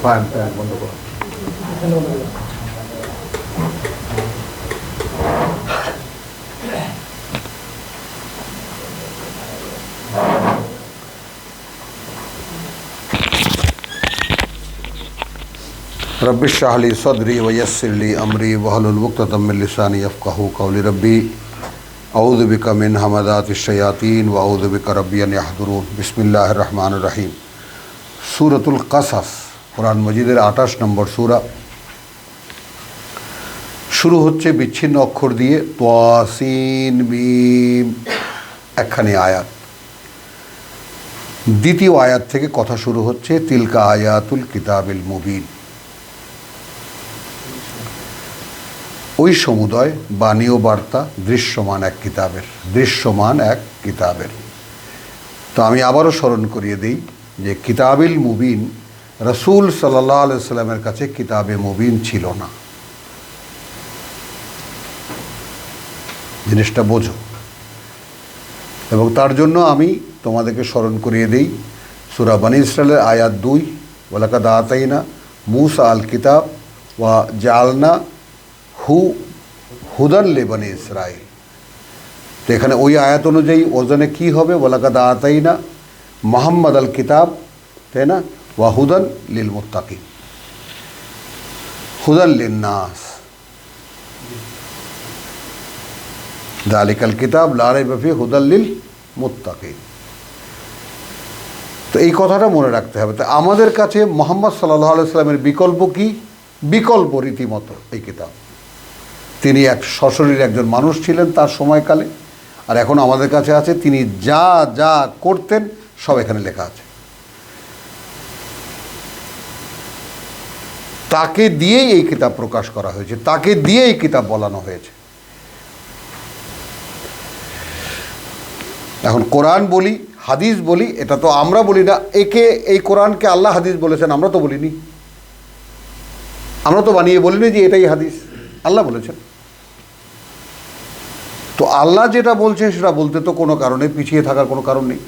Fan বন্ধ করো। Rabbi इश्रह ली सदरी वयस्सिर ली अमरी वहलुल उक़दतम मिन लिसानी यफ़क़हू क़ौली रब्बी अऊज़ु बिका मिन हमज़ातिश शयातीन व अऊज़ु बिका रब्बी अन यहदुरून। बिस्मिल्लाहिर रहमानिर रहीम। सूरतुल क़सस कुरान मजीदेर 28 নম্বর सूरा। शुरू होच्छे बिच्छिन्न अक्षर दिए तासीन मीम एकखानी आयात। द्वितीय आयात थेके कथा शुरू होच्छे तिलका आयातुल किताबिल मुबीन। ওই সমুদয় বাণী ও বার্তা দৃশ্যমান এক কিতাবের। তো আমি আবারও স্মরণ করিয়ে দিই যে কিতাবিল মুবিন রাসূল সাল্লাল্লাহু আলাইহি ওয়াসাল্লামের কাছে কিতাবে মুবিন ছিল না। জিনিসটা বোঝো, এবং তার জন্য আমি তোমাদেরকে স্মরণ করিয়ে দিই সূরা বনী ইসরাইলের আয়াত 2, ওয়ালাকাদ আতাইনা মূসা আল কিতাব ওয়া জাআলনা হুদান লিবানি ইসরাইল। তো এখানে ওই আয়াত অনুযায়ী ওজনে কি হবে? ওয়ালাকাদ আতাইনা মুহাম্মাদ আল কিতাব, তাই না? ওয়া হুদান লিল মুত্তাকিন, হুদান লিন নাস, যালিকাল কিতাব লা রাইবা ফিহি হুদান লিল মুত্তাকিন। তো এই কথাটা মনে রাখতে হবে। তো আমাদের কাছে মুহাম্মদ সাল্লাল্লাহু আলাইহি ওয়াসাল্লামের বিকল্প কি? বিকল্প রীতিমতো এই কিতাব। তিনি এক সশরীর একজন মানুষ ছিলেন তার সময়কালে, আর এখন আমাদের কাছে আছে তিনি যা যা করতেন সব এখানে লেখা আছে। তাকে দিয়েই এই কিতাব প্রকাশ করা হয়েছে, তাকে দিয়ে এই কিতাব বলানো হয়েছে। এখন কোরআন বলি, হাদিস বলি, এটা তো আমরা বলি না। এই কোরআনকে আল্লাহ হাদিস বলেছেন, আমরা তো বলিনি। আমরা তো বানিয়ে বলিনি যে এটাই হাদিস, আল্লাহ বলেছেন। তো আল্লাহ যেটা বলছেন সেটা বলতে তো কোনো কারণে পিছিয়ে থাকার কোনো কারণ নেই,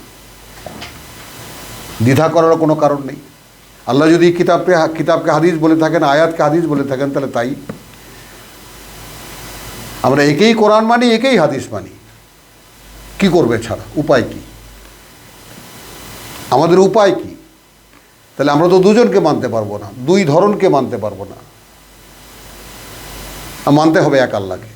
দ্বিধা করারও কোনো কারণ নেই। আল্লাহ যদি কিতাবকে হাদিস বলে থাকেন, আয়াতকে হাদিস বলে থাকেন, তাহলে তাই। আমরা একেই কোরআন মানি, একেই হাদিস মানি। কি করবে ছাড়া? উপায় কি? আমাদের উপায় কি? তাহলে আমরা তো দুজনকে মানতে পারবো না, দুই ধরনকে মানতে পারবো না, মানতে হবে এক আল্লাহকে।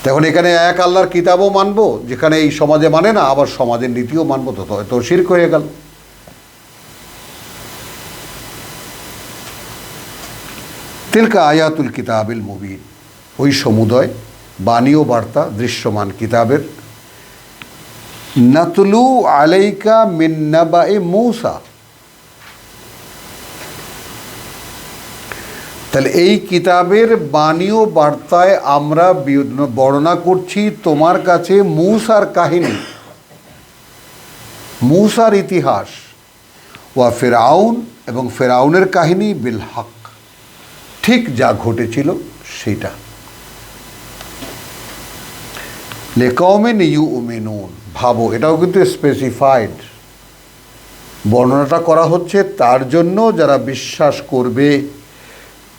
তখন এখানে এক আল্লাহর কিতাবও মানবো, যেখানে এই সমাজে মানে না, আবার সমাজের নীতিও মানবো, তো শিরক হয়ে গেল। তিলকা আয়াতুল কিতাবিল মুবিন, ওই সমুদয় বাণী ও বার্তা দৃশ্যমান কিতাবের। নাতলু আলাইকা মিন নাবাই মূসা, তাহলে এই কিতাবের বাণী ও বার্তায় আমরা বর্ণনা করছি তোমার কাছে মূসার কাহিনী, মূসার ইতিহাস, ওয়া ফিরআউন, এবং ফিরআউনের কাহিনী, বিল হক, ঠিক যা ঘটেছিল সেইটা। লিকাওমিন ইউমিনুন, ভাবো এটাও কিন্তু স্পেসিফাইড। বর্ণনাটা করা হচ্ছে তার জন্য যারা বিশ্বাস করবে,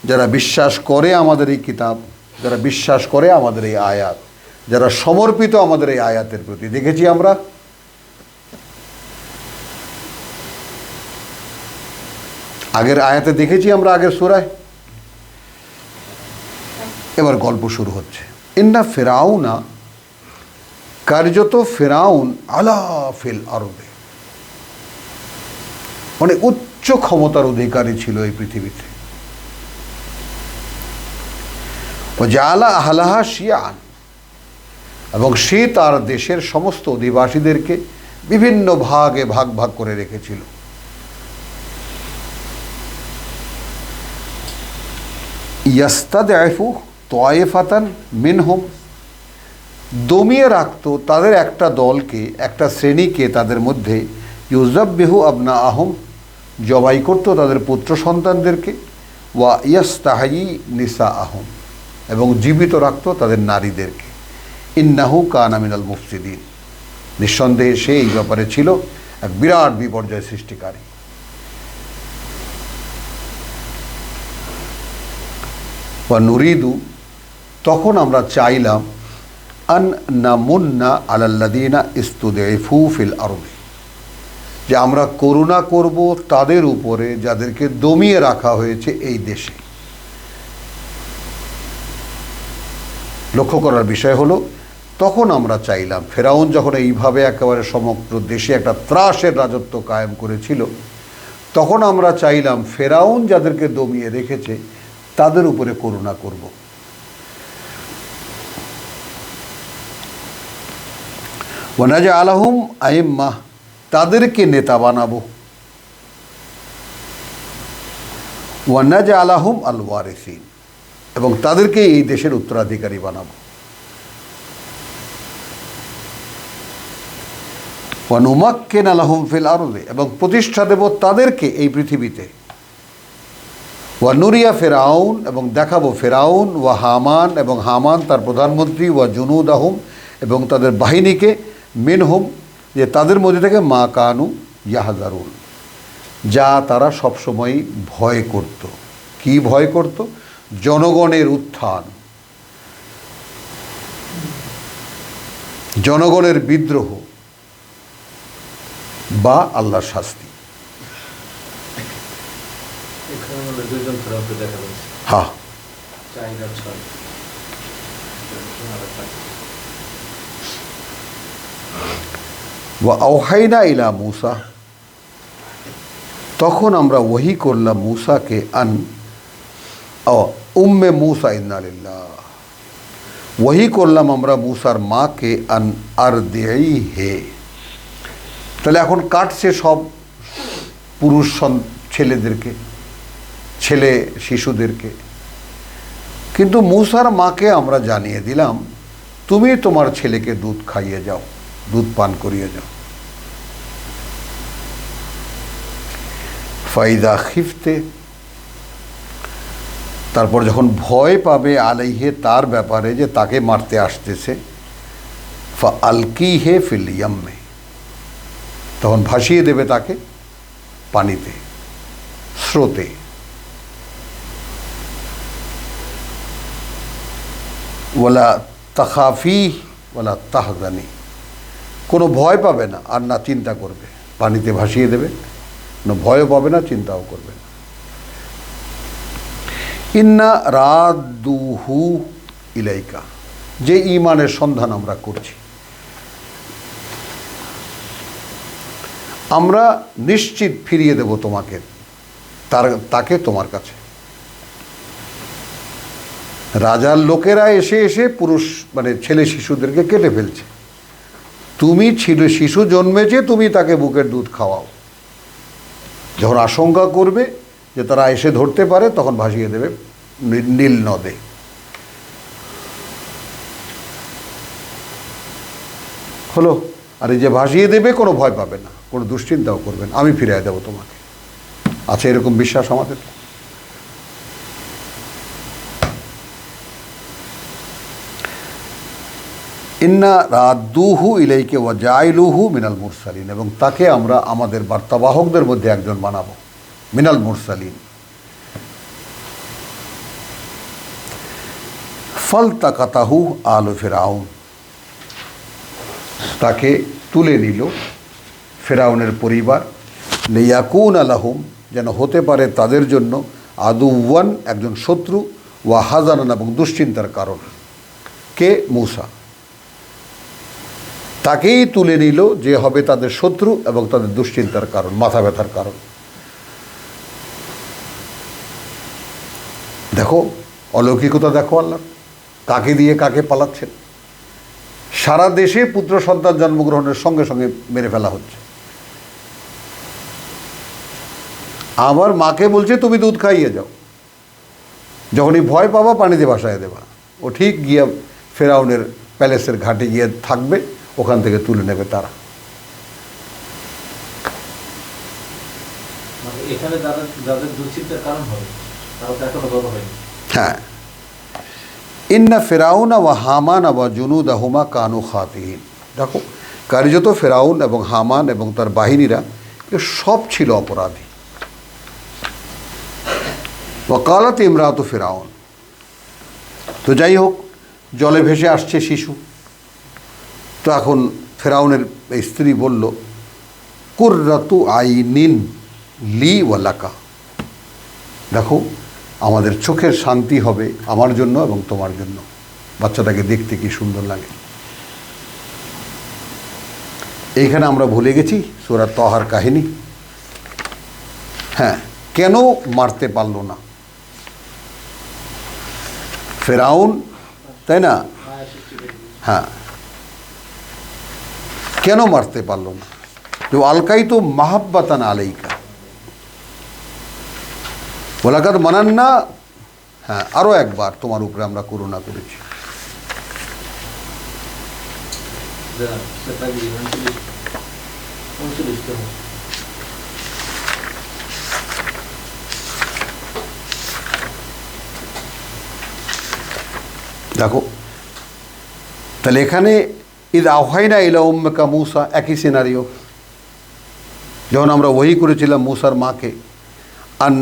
যারা বিশ্বাস করে আমাদের এই কিতাব, যারা বিশ্বাস করে আমাদের এই আয়াত, যারা সমর্পিত আমাদের এই আয়াতের প্রতি। দেখেছি আমরা আগের আয়াতে, দেখেছি আমরা আগের সূরায়। এবার গল্প শুরু হচ্ছে। ইন্না ফিরাউনা, কার্যত ফিরাউন আলা ফিল আরদে, মানে উচ্চ ক্ষমতার অধিকারী ছিল এই পৃথিবীতে। জালা আহলাহা শিয়ান, এবং সে তার দেশের সমস্ত অধিবাসীদেরকে বিভিন্ন ভাগে ভাগ ভাগ করে রেখেছিল। ইয়াস্তাদআফু তায়েফাতান মিনহুম, দমিয়ে রাখতো তাদের একটা দলকে, একটা শ্রেণীকে তাদের মধ্যে। ইউযাব্বিহু আবনাআহুম, জবাই করতো তাদের পুত্র সন্তানদেরকে। ওয়া ইয়াস্তাহয়ি নিসাআহুম, এবং জীবিত রাখতো তাদের নারীদেরকে। ইন্নাহু কানা মিনাল মুফসিদিন, নিঃসন্দেহে সে এই ব্যাপারে ছিল এক বিরাট বিপর্যয় সৃষ্টিকারী। বা নুরিদু, তখন আমরা চাইলাম, আন নামুন্না আলাল্লাযীনা ইসতুদঈফু ফিল আরদি, যে আমরা করুণা করব তাদের উপরে যাদেরকে দমিয়ে রাখা হয়েছে এই দেশে। লক্ষ্য করার বিষয় হলো, তখন আমরা চাইলাম, ফেরাউন যখন এইভাবে একেবারে সমগ্র দেশে একটা ত্রাসের রাজত্ব কায়েম করেছিল, তখন আমরা চাইলাম ফেরাউন যাদেরকে দমিয়ে রেখেছে তাদের উপরে করুণা করব। ওয়ানাজআলাহুম আইম্মাহ, তাদেরকে নেতা বানাবো। ওয়ানাজআলাহুম আল ওয়ারিসিন, এবং তাদেরকে এই দেশের উত্তরাধিকারী বানাবো। ওয়ানুমাক্কিনা লাহুম ফিল আরদি, এবং প্রতিষ্ঠা দেব তাদেরকে এই পৃথিবীতে। ওয়ানুরিয়া ফেরাউন, এবং দেখাবো ফেরাউন, ওয়া হামান, এবং হামান তার প্রধানমন্ত্রী, ওয়া জুনুদাহুম, এবং তাদের বাহিনীকে, মিনহুম, যে তাদের মধ্যে থেকে মা কানু ইয়াহজারুন, যা তারা সবসময়ই ভয় করত। কি ভয় করত? জনগণের উত্থান, জনগণের বিদ্রোহ বা আল্লাহর শাস্তি। হ্যাঁ, ওয়া আওহাইনা ইলা মূসা, তখন আমরা ওহী করলাম মূসাকে, আন উম্মে মূসা, ইন্না লিল্লাহ, ওহী করলাম আমরা মূসার মাকে, আন আরদিহি, তাহলে এখন কাটছে সব পুরুষ ছেলেদেরকে, ছেলে শিশুদেরকে, কিন্তু মূসার মাকে আমরা জানিয়ে দিলাম, তুমি তোমার ছেলেকে দুধ খাইয়ে যাও, দুধ পান করিয়ে যাও। ফাইদা খিফতে, তারপর যখন ভয় পাবে, আলাইহে, তার ব্যাপারে, যে তাকে মারতে আসতেছে, ফা আলকিহে ফিল ইয়াম্মে, তখন ভাসিয়ে দেবে তাকে পানিতে, স্রোতে। ওয়ালা তাখাফি ওয়ালা তাহজানি, কোনো ভয় পাবে না আর না চিন্তা করবে, পানিতে ভাসিয়ে দেবে, কোনো ভয়ও পাবে না, চিন্তাও করবে না। ইন্না রাদ্দুহু ইলাইকা, যে ঈমানের সন্ধান আমরা করছি, আমরা নিশ্চিত ফিরিয়ে দেব তোমাকে, তাকে তোমার কাছে। রাজার লোকেরা এসে এসে পুরুষ মানে ছেলে শিশুদেরকে কেটে ফেলছে, তুমি শিশু জন্মেছে, তুমি তাকে বুকের দুধ খাওয়াও। যখন আশঙ্কা করবে যে তারা এসে ধরতে পারে, তখন ভাসিয়ে দেবে নীল নদে। হলো, আর এই যে ভাসিয়ে দেবে, কোনো ভয় পাবে না, কোনো দুশ্চিন্তাও করবে না, আমি ফিরিয়ে দেবো তোমাকে। আছে এরকম বিশ্বাস আমাদের? ইন্না রাদ্দুহু ইলাইকে ওয়া জাইলুহু মিনাল মুরসালিন, এবং তাকে আমরা আমাদের বার্তাবাহকদের মধ্যে একজন বানাবো, মিনাল মুরসালিন। ফালতাকাতাহু আলু ফিরআউন, তাকে তুলে নিল ফেরাউনের পরিবার, লিয়াকুনা লাহুম, যেন হতে পারে তাদের জন্য, আদুওয়ান, একজন শত্রু, ওয়া হাজানান, এবং দুশ্চিন্তার কারণ। কে? মূসা। তাকেই তুলে নিল যে হবে তাদের শত্রু এবং তাদের দুশ্চিন্তার কারণ, মাথা ব্যথার কারণ। দেখো অলৌকিকতা, দেখো আল্লাহ কাকে দিয়ে কাকে পালাচ্ছেন। সারা দেশে পুত্র সন্তান জন্মগ্রহণের সঙ্গে সঙ্গে মেরে ফেলা হচ্ছে। আবার মাকে বলছে তুমি দুধ খাইয়ে যাও, যখনই ভয় পাবা পানিতে ভাসায় দেবা। ও ঠিক গিয়ে ফেরাউনের প্যালেসের ঘাটে গিয়ে থাকবে, ওখান থেকে তুলে নেবে তারা। এখানে যাদের দুশ্চিন্তার কারণ হবে তারা তো এখনো বড় হয়নি। হ্যাঁ, ইন্না ফেরাউনা ওয়া হামান ওয়া জুনুদাহুমা কানু খাতিন। দেখো কার্যত ফেরাউন এবং হামান এবং তার বাহিনীরা সব ছিল অপরাধী। ওয়াকালাত ইমরাতু ফেরাউন, তো যাই হোক, জলে ভেসে আসছে শিশু। তো এখন ফেরাউনের স্ত্রী বলল, কুররাতু আইনিন লি ওয়ালাকা, দেখো আমাদের চোখের শান্তি হবে আমার জন্য এবং তোমার জন্য, বাচ্চাটাকে দেখতে কি সুন্দর লাগে। এইখানে আমরা ভুলে গেছি সূরা তাহার কাহিনী। হ্যাঁ, কেন মারতে পারল না ফেরাউন, তাই না? হ্যাঁ, কেন মারতে পারল না? তো আলকাই তো মাহাব্বাতান আলাইকা ওয়ালাকাদ মানান্না, হ্যাঁ আরও একবার তোমার উপরে আমরা করুণা করেছি। দেখো তাহলে এখানে ইদ আওহাইনা ইলা উম্মিকা মূসা, একই সিনারিও। যখন আমরা ওহী করেছিলাম মূসার মাকে, আন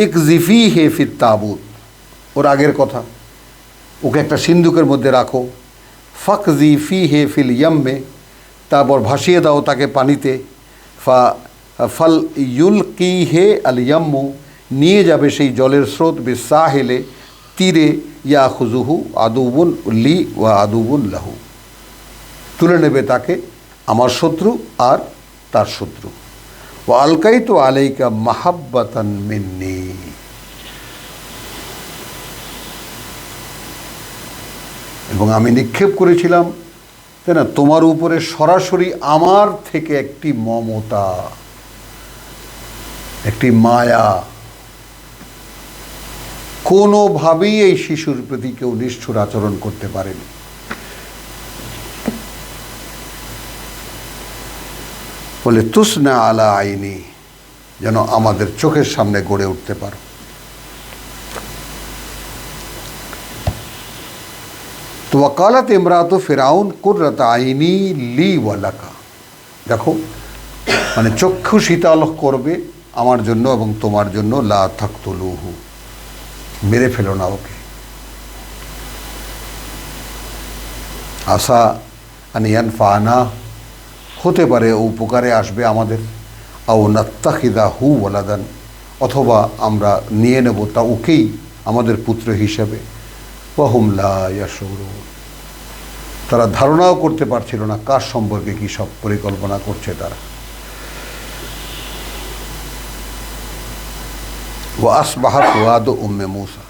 ইকজিফি হে ফিত তাবুত, ওর আগের কথা, ওকে একটা সিন্দুকের মধ্যে রাখো। ফাকজি ফি হে ফিল ইয়াম্মে, তারপর ভাসিয়ে দাও তাকে পানিতে। ফাল ইউলকি হে আল ইয়াম্মু, নিয়ে যাবে সেই জলের স্রোত, বিসাহেলে তীরে, ইয়া খুজুহু আদুবুন লি ওয়া আদুবুন লাহু, তুলে নেবে তাকে আমার শত্রু আর তার শত্রু। ও আলকাই তো আলাইকা মাহাব্বাতান মিন্নি, এবং আমি নিক্ষেপ করেছিলাম, তাই না, তোমার উপরে সরাসরি আমার থেকে একটি মমতা, একটি মায়া। কোনোভাবেই এই শিশুর প্রতি কেউ নিষ্ঠুর আচরণ করতে পারেনি। বলে তুসনা আলা আইনি, যেন আমাদের চোখের সামনে গড়ে উঠতে পারো। তো ওয়াকালাত ইমরাতু ফিরাউন কুররাত আইনি লি ওয়ালাকা, দেখো মানে চক্ষু শীতল করবে আমার জন্য এবং তোমার জন্য, লা তাকতুলুহু, মেরে ফেলো না ওকে। আশা আনিয়ান ফানা, হতে পারে ও উপকারে আসবে আমাদের। আও নাত্তাখিদা হু ওয়ালাদান, অথবা আমরা নিয়ে নেব তা ওকেই আমাদের পুত্র হিসাবে। ওয়াহুম লা ইয়াশউরুন, তারা ধারণাও করতে পারছিল না কার সম্পর্কে কী সব পরিকল্পনা করছে তারা। ওয়া আসবাহা ফুয়াদু উম্মে মূসা,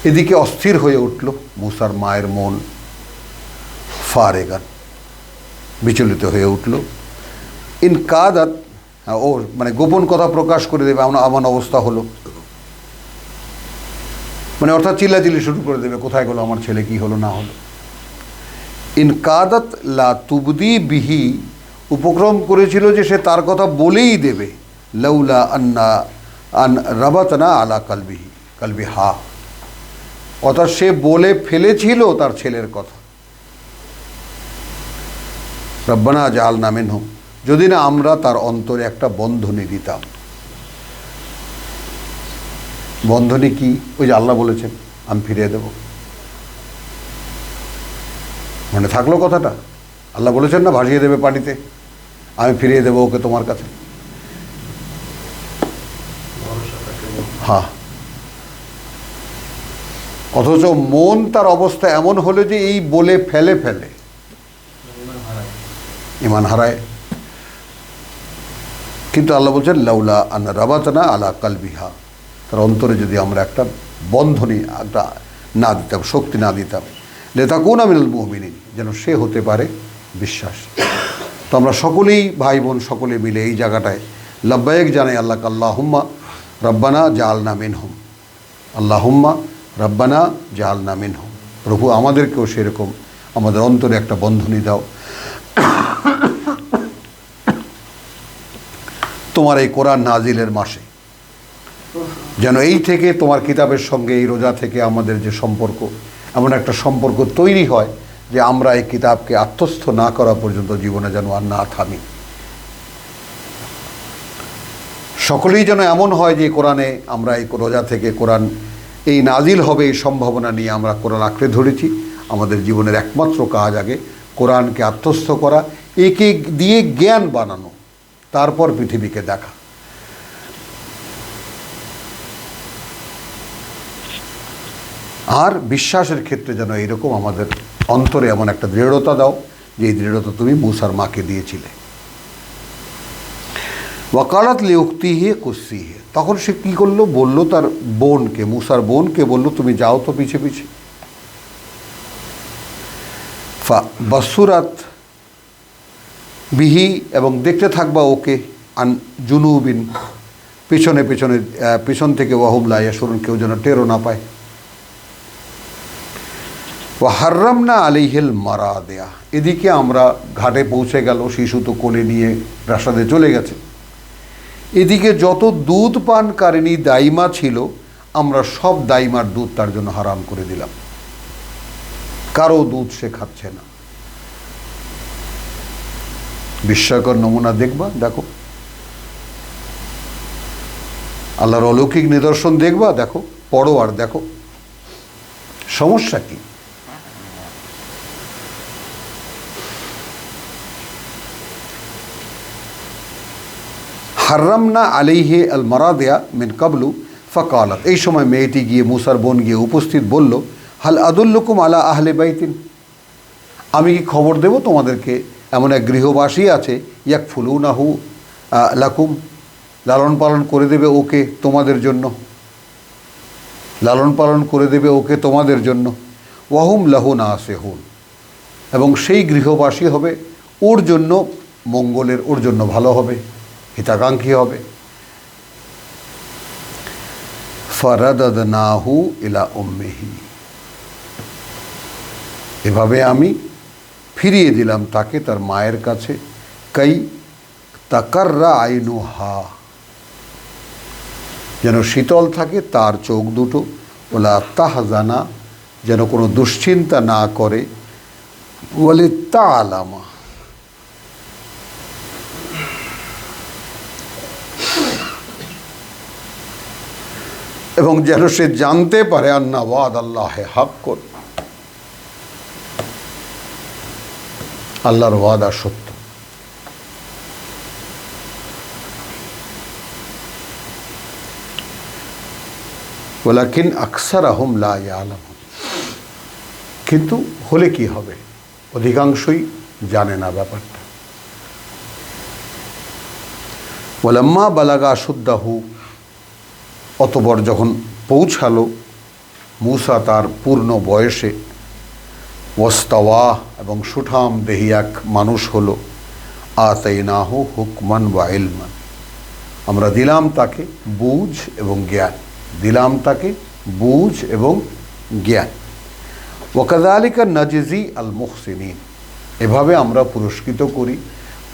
এদিকে অস্থির হয়ে উঠল মূসার মায়ের মন, ফারেগান, বিচলিত হয়ে উঠল। ইন কাদাত, ও মানে গোপন কথা প্রকাশ করে দেবে এমন অবস্থা হলো, মানে অর্থাৎ চিল্লাচিল্লি শুরু করে দেবে, কোথায় গেলো আমার ছেলে, কি হলো না হলো। ইন কাদাত লা তুবদি বিহি, উপক্রম করেছিল যে সে তার কথা বলেই দেবে। লাউলা আন্না আন রাবাতনা আলা কালবিহা, অর্থাৎ সে বলে ফেলেছিল তার ছেলের কথা। রব্বানা জাআলনা মিনহুম, যদি না আমরা তার অন্তরে একটা বন্ধনী দিতাম। বন্ধনী কি? ওই যে আল্লাহ বলেছেন আমি ফিরিয়ে দেব, মানে থাকলো কথাটা। আল্লাহ বলেছেন না ভাসিয়ে দেবে পানিতে, আমি ফিরিয়ে দেবো ওকে তোমার কাছে। হ্যাঁ, অথচ মন তার অবস্থা এমন হলো যে এই বলে ফেলে ইমান হারায়। কিন্তু আল্লাহ বলছেন লাউলা আন রাবাতনা আলা কালবিহা, তার অন্তরে যদি আমরা একটা বন্ধনী একটা না দিতাম, শক্তি না দিতাম, লিতাকুনা মিনাল মুমিনিন, যেন সে হতে পারে বিশ্বাস। তো আমরা সকলেই ভাই বোন সকলে মিলে এই জায়গাটায় লাব্বাইক জানাই আল্লাহকে, আল্লাহুম্মা রব্বানা জাআলনা মিনহুম, আল্লাহুম্মা রব্বানা জাআলনা মিনহুম, প্রভু আমাদেরকেও সেরকম আমাদের অন্তরে একটা বন্ধনী দাও। তোমার এই কোরআন নাজিলের মাসে যেন এই থেকে তোমার কিতাবের সঙ্গে এই রোজা থেকে আমাদের যে সম্পর্ক, এমন একটা সম্পর্ক তৈরি হয় যে আমরা এই কিতাবকে আত্মস্থ না করা পর্যন্ত জীবনে যেন আর না থামি। সকলেই যেন এমন হয় যে কোরআনে আমরা এই রোজা থেকে কোরআন এই নাজিল হবে এই সম্ভাবনা নিয়ে আমরা কোরআন আঁকড়ে ধরেছি। আমাদের জীবনের একমাত্র কাজ আগে কোরআনকে আত্মস্থ করা, একে দিয়ে জ্ঞান বানানো, তারপর পৃথিবীকে দেখা। আর বিশ্বাসের ক্ষেত্রে যেন এরকম আমাদের অন্তরে এমন একটা দৃঢ়তা দাও যে এই দৃঢ়তা তুমি মূসার মাকে দিয়েছিলে। ওয়াকালাত লিউক্তিহি কুসিহি, তখন সে কী করলো, বলল তার বোনকে, মূসার বোনকে বলল তুমি যাও তো পিছে পিছে। বাসুরাত বিহি, এবং দেখতে থাকবা ওকে, আন জুনুবিন, পিছনে পিছনে, পিছন থেকে, ওয়াহুম লা ইয়াশউরুন, কেউ যেন টেরও না পায়। ওয়া হাররামনা আলাইহিল মারাদিয়া, এদিকে আমরা ঘাটে পৌঁছে গেল, শিশু তো কোলে নিয়ে প্রাসাদে চলে গেছে। এদিকে যত দুধ পানকারিণী দাইমা ছিল, আমরা সব দাইমার দুধ তার জন্য হারাম করে দিলাম, কারো দুধ সে খাচ্ছে না। বিস্ময়কর নমুনা দেখবা, দেখো আল্লাহর অলৌকিক নিদর্শন দেখবা, দেখো, পড়ো আর দেখো সমস্যা কি। হাররামনা আলাইহি আল মারাদিয়া মিন কাবলু ফাকালাত, এই সময় মেয়েটি গিয়ে, মূসার বোন গিয়ে উপস্থিত, বলল হাল আদুল্লুকুম আলা আহলে বাইতিন, আমি কি খবর দেব তোমাদেরকে, এমন এক গৃহবাসী আছে, ইয়াকফুলুনাহু লাকুম, লালন পালন করে দেবে ওকে তোমাদের জন্য, লালন পালন করে দেবে ওকে তোমাদের জন্য। ওয়াহুম লাহু নাসিহুন, এবং সেই গৃহবাসী হবে ওর জন্য মঙ্গলের, ওর জন্য ভালো হবে, হিতাকাঙ্ক্ষী হবে। ফারাদাদনাহু ইলা উম্মিহি, এভাবে আমি ফিরিয়ে দিলাম তাকে তার মায়ের কাছে। কাই তাকাররা আইনুহা, যেন শীতল থাকে তার চোখ দুটো। ওলা তাহজানা, যেন কোনো দুশ্চিন্তা না করে। বলে তালামা, এবং যেন সে জানতে পারে আন্না ওয়াদ আল্লাহে হাক্কুন, আল্লাহর ওয়াদা সত্য। ওয়ালাকিন আকসারাহুম লা ইয়ালামুন, কিন্তু হলে কি হবে, অধিকাংশই জানে না ব্যাপারটা। ওয়ালাম্মা বালাগা আশুদ্দাহু, অতঃপর যখন পৌঁছালো মূসা তার পূর্ণ বয়সে, ওয়াস্তাওয়া, এবং সুঠাম দেহি এক মানুষ হলো, আতাইনাহু হুকমান ওয়া ইলমান, আমরা দিলাম তাকে বুঝ এবং জ্ঞান, দিলাম তাকে বুঝ এবং জ্ঞান। ওয়াকাযালিকা নাজজি আল মুহসিনিন, এভাবে আমরা পুরস্কৃত করি,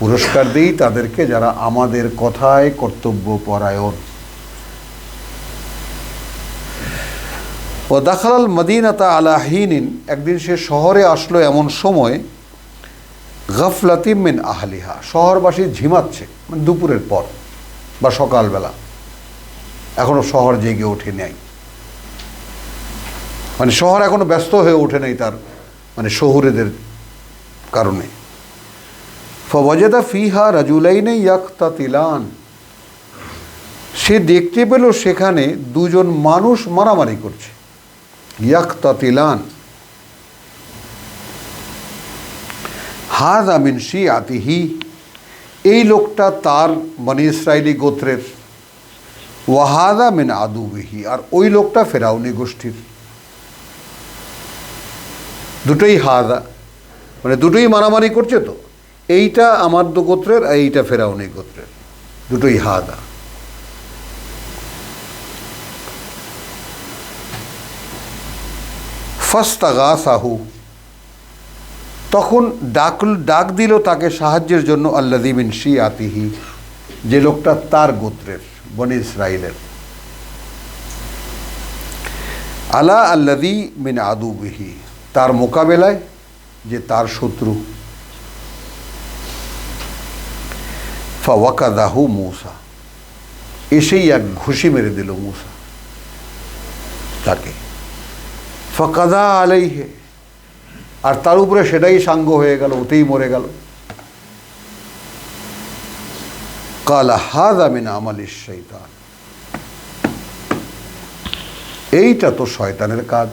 পুরস্কার দিই তাদেরকে যারা আমাদের কথায় কর্তব্য পরায়ণ। ও দাখালাল মদিনাতা আলা হিনিন, একদিন সে শহরে আসলো এমন সময়, গাফলাতিম মিন আহলিহা, শহরবাসী ঝিমাচ্ছে, মানে দুপুরের পর বা সকালবেলা, এখনো শহর জেগে ওঠে নাই, মানে শহর এখনো ব্যস্ত হয়ে ওঠে নাই তার মানে শহুরেদের কারণে। ফাওয়াজাদা ফিহা রাজুলাইনি ইয়াকতাতিলান, সে দেখতে পেল সেখানে দুজন মানুষ মারামারি করছে। ইয়াকতাতিলান, হাযা মিন শিআতিহি, এই লোকটা তার বনি ইসরাইলি গোত্রের, ওয়া হাযা মিন আদুবিহি, আর ওই লোকটা ফেরাউনি গোষ্ঠীর। দুটোই হাযা, মানে দুটোই মারামারি করছে, তো এইটা আমার গোত্রের আর এইটা ফেরাউনি গোত্রের, দুটোই হাযা। ফাস্তাগাসাহু, তখন ডাক দিল তাকে সাহায্যের জন্য, আল্লাযী মিন শিআতিহি, যে লোকটা তার গোত্রের, বনি ইসরাইলের। আলা আল্লাযী মিন আদুবিহি, তার মোকাবেলায় যে তার শত্রু। ফাওয়াকাযাহু মূসা, এসেই এক ঘুষি মেরে দিল মূসা। তাকে ফাকাদা আলাইহে, আর তার উপরে সেটাই সাঙ্গ হয়ে গেল, ওতেই মরে গেল। কালা হাযা মিন আমালিশ শাইতান, এইটা তো শয়তানের কাজ,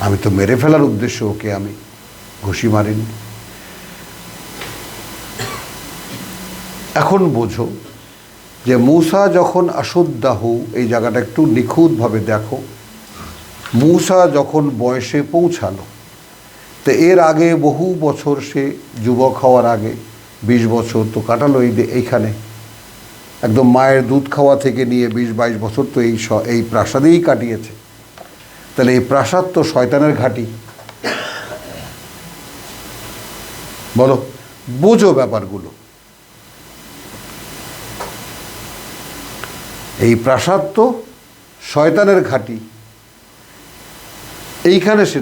আমি তো মেরে ফেলার উদ্দেশ্যে ওকে আমি ঘুষি মারিনি। এখন বোঝো যে মূসা যখন আশুদ্দাহু, এই জায়গাটা একটু নিখুঁতভাবে দেখো, মূসা যখন বয়সে পৌঁছালো, তো এর আগে বহু বছর সে যুবক হওয়ার আগে 20 বছর তো কাটালো এইখানে, একদম মায়ের দুধ খাওয়া থেকে নিয়ে 20-22 বছর তো এই প্রাসাদেই কাটিয়েছে। তাহলে এই প্রাসাদ তো শয়তানের ঘাঁটি। বলো, বোঝো ব্যাপারগুলো। এই প্রাসাদ তো শয়তানের ঘাঁটি, এইখানে সে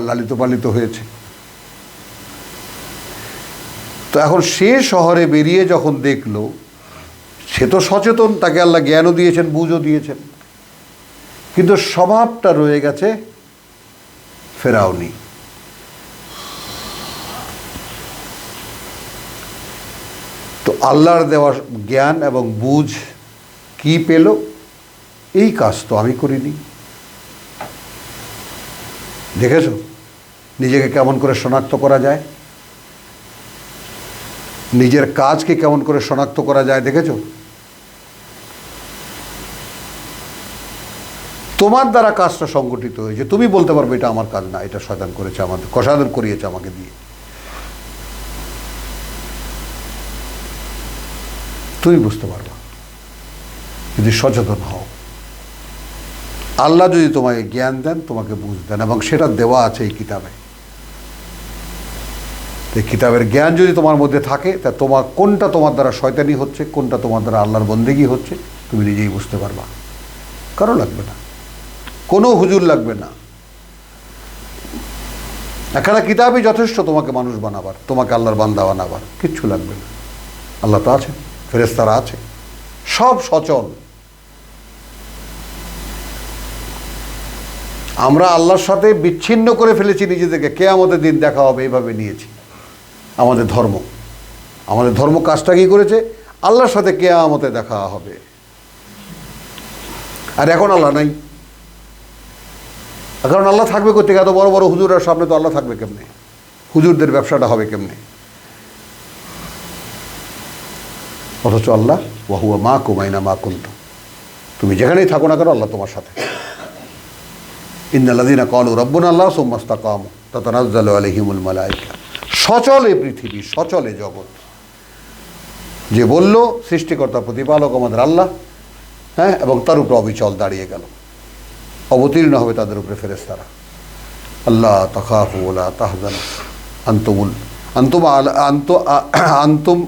লালিত পালিত হয়েছে। তো এখন সে শহরে বেরিয়ে যখন দেখলো, সে তো সচেতন, তাকে আল্লাহ জ্ঞানও দিয়েছেন, বুঝও দিয়েছেন, কিন্তু স্বভাবটা রয়ে গেছে ফেরাউনি। তো আল্লাহর দেওয়া জ্ঞান এবং বুঝ কি পেল? এই কাজ তো আমি করিনি। দেখেছ নিজেকে কেমন করে শনাক্ত করা যায়, নিজের কাজকে কেমন করে শনাক্ত করা যায়, দেখেছো? তোমার দ্বারা কাজটা সংগঠিত হয়েছে, তুমি বলতে পারবে এটা আমার কাজ না, এটা শয়তান করেছে, আমাদের কসাদন করিয়েছে আমাকে দিয়ে। তুমি বুঝতে পারবা যদি সচেতন হও। আল্লাহ যদি তোমাকে জ্ঞান দেন, তোমাকে বুঝ দেন, এবং সেটা দেওয়া আছে এই কিতাবে। এই কিতাবের জ্ঞান যদি তোমার মধ্যে থাকে, তা তোমার কোনটা তোমার দ্বারা শয়তানি হচ্ছে, কোনটা তোমার দ্বারা আল্লাহর বন্দেগী হচ্ছে, তুমি নিজেই বুঝতে পারবা। কারো লাগবে না, কোনো হুজুর লাগবে না, একখানা কিতাবই যথেষ্ট তোমাকে মানুষ বানাবার, তোমাকে আল্লাহর বান্দা বানাবার, কিচ্ছু লাগবে না। আল্লাহ তো আছে, ফেরেশতারা আছে, সব সচল। আমরা আল্লাহর সাথে বিচ্ছিন্ন করে ফেলেছি নিজেদেরকে, কিয়ামতের দিন দেখা হবে এইভাবে নিয়েছি আমাদের ধর্ম। আমাদের ধর্ম কাজটা কি করেছে? আল্লাহর সাথে কিয়ামতে দেখা হবে। আর এখন আল্লাহ নাই, কারণ আল্লাহ থাকবে কোথেকে? এত বড় বড় হুজুরের সামনে তো আল্লাহ থাকবে কেমনে? হুজুরদের ব্যবসাটা হবে কেমনে? অথচ আল্লাহ ওয়াহুয়া মা কুমাইনা মা কুন্ত, তুমি যেখানেই থাকো না কেন আল্লাহ তোমার সাথে। ইন্নাল্লাযীনা ক্বালু রাব্বুনা আল্লাহ সুম্মা ইসতাকামু তাতানাজ্জালু আলাইহিমুল মালায়েকা। সচলে পৃথিবী, সচলে জগৎ। যে বলল সৃষ্টিকর্তা প্রতিপালক আমাদের আল্লাহ, হ্যাঁ, এবং তার উপর অবিচল দাঁড়িয়ে গেল, অবতীর্ণ হবে তাদের উপরে ফেরেশতারা। আল্লাহ তাখাফু ওয়ালা তাহজানু আনতুম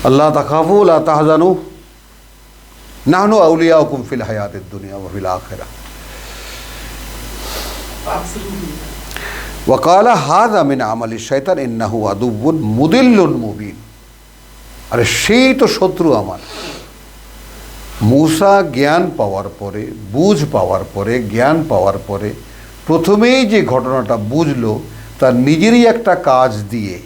আল্লাহ তাখাফু ওয়ালা তাহজানু নাহনু আউলিয়াউকুম ফিল হায়াতিদ দুনিয়া ওয়া ফিল আখিরাহ। ওয়া ক্বালা হাযা মিন আমালিশ শাইতান ইন্নাহু আদুউন মুদিল্লুন মুবিন। আরে সেই তো শত্রু আমার। মূসা জ্ঞান পাওয়ার পরে, বুঝ পাওয়ার পরে, জ্ঞান পাওয়ার পরে প্রথমেই যে ঘটনাটা বুঝলো, তার নিজেরই একটা কাজ দিয়ে,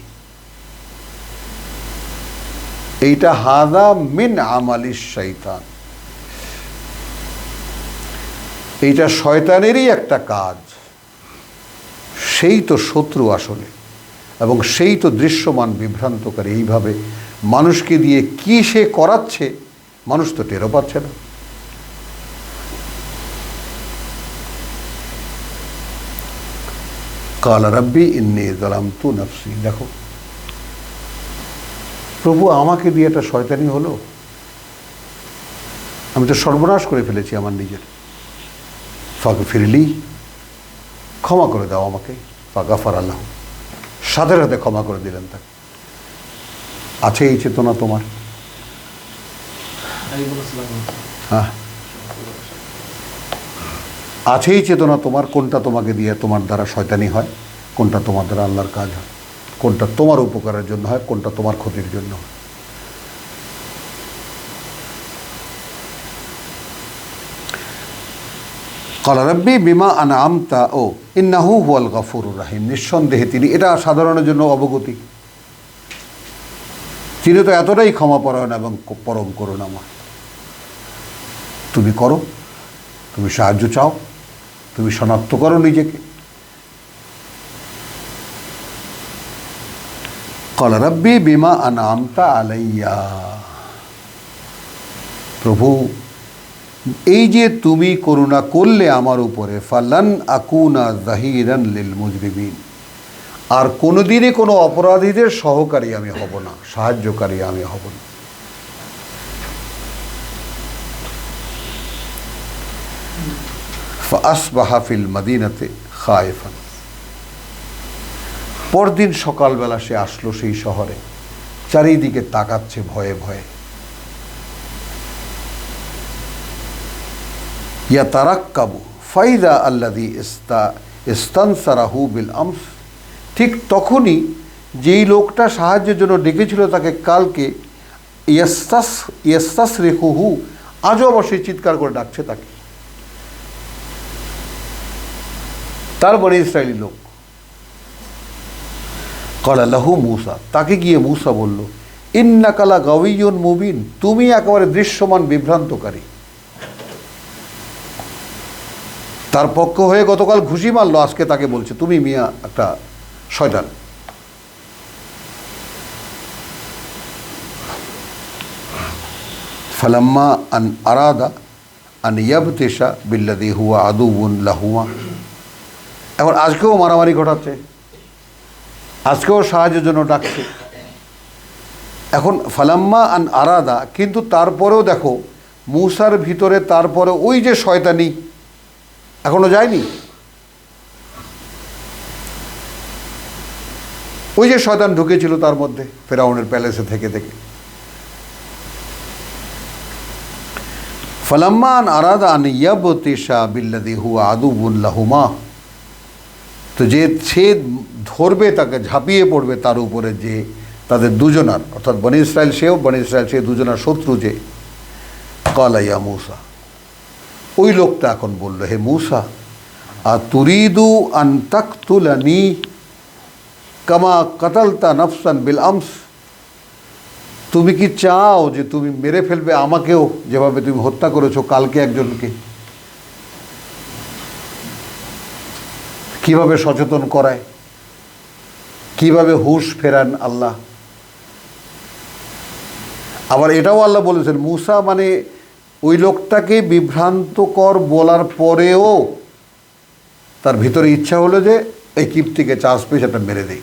এইটা হাযা মিন আমালিশ শাইতান, এইটা শয়তানেরই একটা কাজ। সেই তো শত্রু আসলে, এবং সেই তো দৃশ্যমান বিভ্রান্তকারী। এইভাবে মানুষকে দিয়ে কি সে করাচ্ছে, মানুষ তো টেরও পাচ্ছে না। কালা রাব্বি ইন্নী যালামতু নাফসি। দেখো প্রভু, আমাকে দিয়ে একটা শয়তানি হলো, আমি তো সর্বনাশ করে ফেলেছি আমার নিজের। ফাগফিরলি, ক্ষমা করে দাও আমাকে। ফাগাফারা লাহু, সাথে সাথে ক্ষমা করে দিলেন তাকে। আছে এই চেতনা তোমার? হ্যাঁ, আছে এই চেতনা তোমার? কোনটা তোমাকে দিয়ে তোমার দ্বারা শয়তানি হয়, কোনটা তোমার দ্বারা আল্লাহর কাজ হয়, কোনটা তোমার উপকারের জন্য হয়, কোনটা তোমার ক্ষতির জন্য হয়? ক্বালা রাব্বি বিমা আনআমতা ও ইন্নাহু হুয়াল গফুরুর রাহিম, নিঃসন্দেহে তিনি, এটা সাধারণের জন্য অবগতি, তিনি তো এতটাই ক্ষমাপরায়ণ এবং পরম করুণাময়। তুমি করো, তুমি সাহায্য চাও, তুমি শনাক্ত করো নিজেকে। ক্বালা রাব্বি বিমা আনআমতা আলাইয়া, প্রভু এই যে তুমি করুণা করলে আমার উপরে, ফালান আকুনা যাহিরান লিল মুজরিমিন, আর কোনোদিনই কোনো অপরাধীদের সহকারী আমি হব না, সাহায্যকারী আমি হব না। ফাসবাহা ফিল মদিনাতে খায়েফান, পরদিন সকালবেলা সে আসলো সেই শহরে, চারিদিকে তাকাচ্ছে ভয়ে ভয়ে। ইয়াতারাক্কাবু ফাইদা আল্লাযী ইস্তানসারাহু বিল আমস, ঠিক তখনই যেই লোকটা সাহায্যের জন্য ডেকেছিল তাকে কালকে, ইয়াস্তাসরিখুহু, আজও অবশ্যই চিৎকার করে ডাকছে তাকে, তার বনি ইসরায়েলি লোক। ক্বালা লাহু মূসা, তাকে গিয়ে মূসা বলল, ইন্নাকা লাগাওয়িয়্যুন মুবিন, তুমি একেবারে দৃশ্যমান বিভ্রান্তকারী। তার পক্ষ হয়ে গতকাল ঘুষি মারলো, আজকে তাকে বলছে তুমি মিয়া একটা শয়তান। ফালাম্মা আন আরাদা আন ইয়াবতিশা বিল্লাযী হুয়া আদুউন লাহুমা, এখন আজকেও মারামারি ঘটাচ্ছে, আজকেও সাহায্যের জন্য ডাকছে। এখন ফালাম্মা আন আরাদা, কিন্তু তারপরেও দেখো মূসার ভিতরে তারপরে ওই যে শয়তানি এখনো যায়নি, ওই যে শয়তান ঢুকেছিল তার মধ্যে ফেরাউনের প্যালেসে থেকে থেকে। ফালাম্মা আন আরাদা আন ইয়াবতিশা বিল্লাযী হুয়া আদুউন লাহুমা, তো যে সে ধরবে, তাকে ঝাঁপিয়ে পড়বে তার উপরে, যে তাদের দুজনার, অর্থাৎ বনি ইসরায়েল সেও, বনি ইসরায়েল সে দুজনার শত্রু যে। ক্বালা ইয়া মূসা, ওই লোকটা এখন বলল, হে মূসা, আতুরিদু আন তাকতুলানি কামা কাতালতা নাফসান বিল আমস, তুমি কি চাও যে তুমি মেরে ফেলবে আমাকেও, যেভাবে তুমি হত্যা করেছো কালকে একজনকে? কিভাবে সচেতন করায়, কিভাবে হুঁশ ফেরান আল্লাহ। আবার এটাও আল্লাহ বলেছেন, মূসা মানে ওই লোকটাকে বিভ্রান্তকর বলার পরেও তার ভিতরে ইচ্ছা হলো যে এই কিপ্তিকে চাষ পেয়ে সেটা মেরে দেই।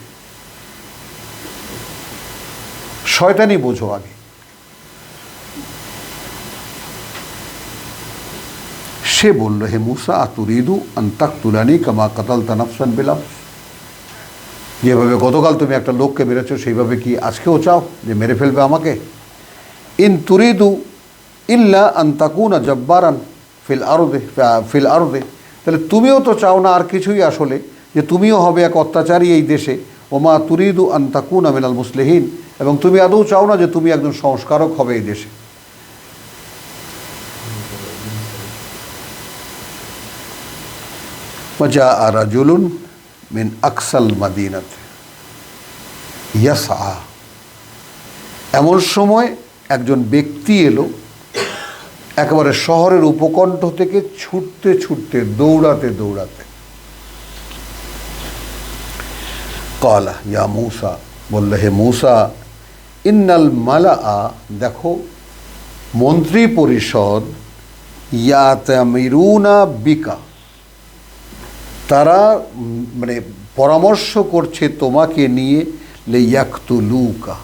শয়তানি বোঝো আগে। সে বলল, হে মূসা, আতুরিদু আন তাকতুলানি কামা কাতালতা নাফসান বিল আমস, যেভাবে গতকাল তুমি একটা লোককে মেরেছো সেইভাবে কি আজকেও চাও যে মেরে ফেলবে আমাকে? ইন তুরিদু ইল্লা আন তাকুনা জব্বারান ফিল আরদে, তাহলে তুমিও তো চাও না আর কিছুই আসলে, যে তুমিও হবে এক অত্যাচারী এই দেশে। ওমা তুরিদু আন তাকুনা মিনাল মুসলিহিন, এবং তুমি আদৌ চাও না যে তুমি একজন সংস্কারক হবে এই দেশে। ওয়াজাআ রাজুলুন মিন আকসাল মাদিনাত ইয়াসআ, এমন সময় একজন ব্যক্তি এলো একেবারে শহরের উপকণ্ঠ থেকে ছুটতে ছুটতে, দৌড়াতে দৌড়াতে। ক্বালা ইয়া মূসা, বললে হে মূসা, ইন্নাল মালাআ, দেখো মন্ত্রী পরিষদ, ইয়াতামিরুনা বিকা, তারা মানে পরামর্শ করছে তোমাকে নিয়ে, লিয়াকতুলুকা,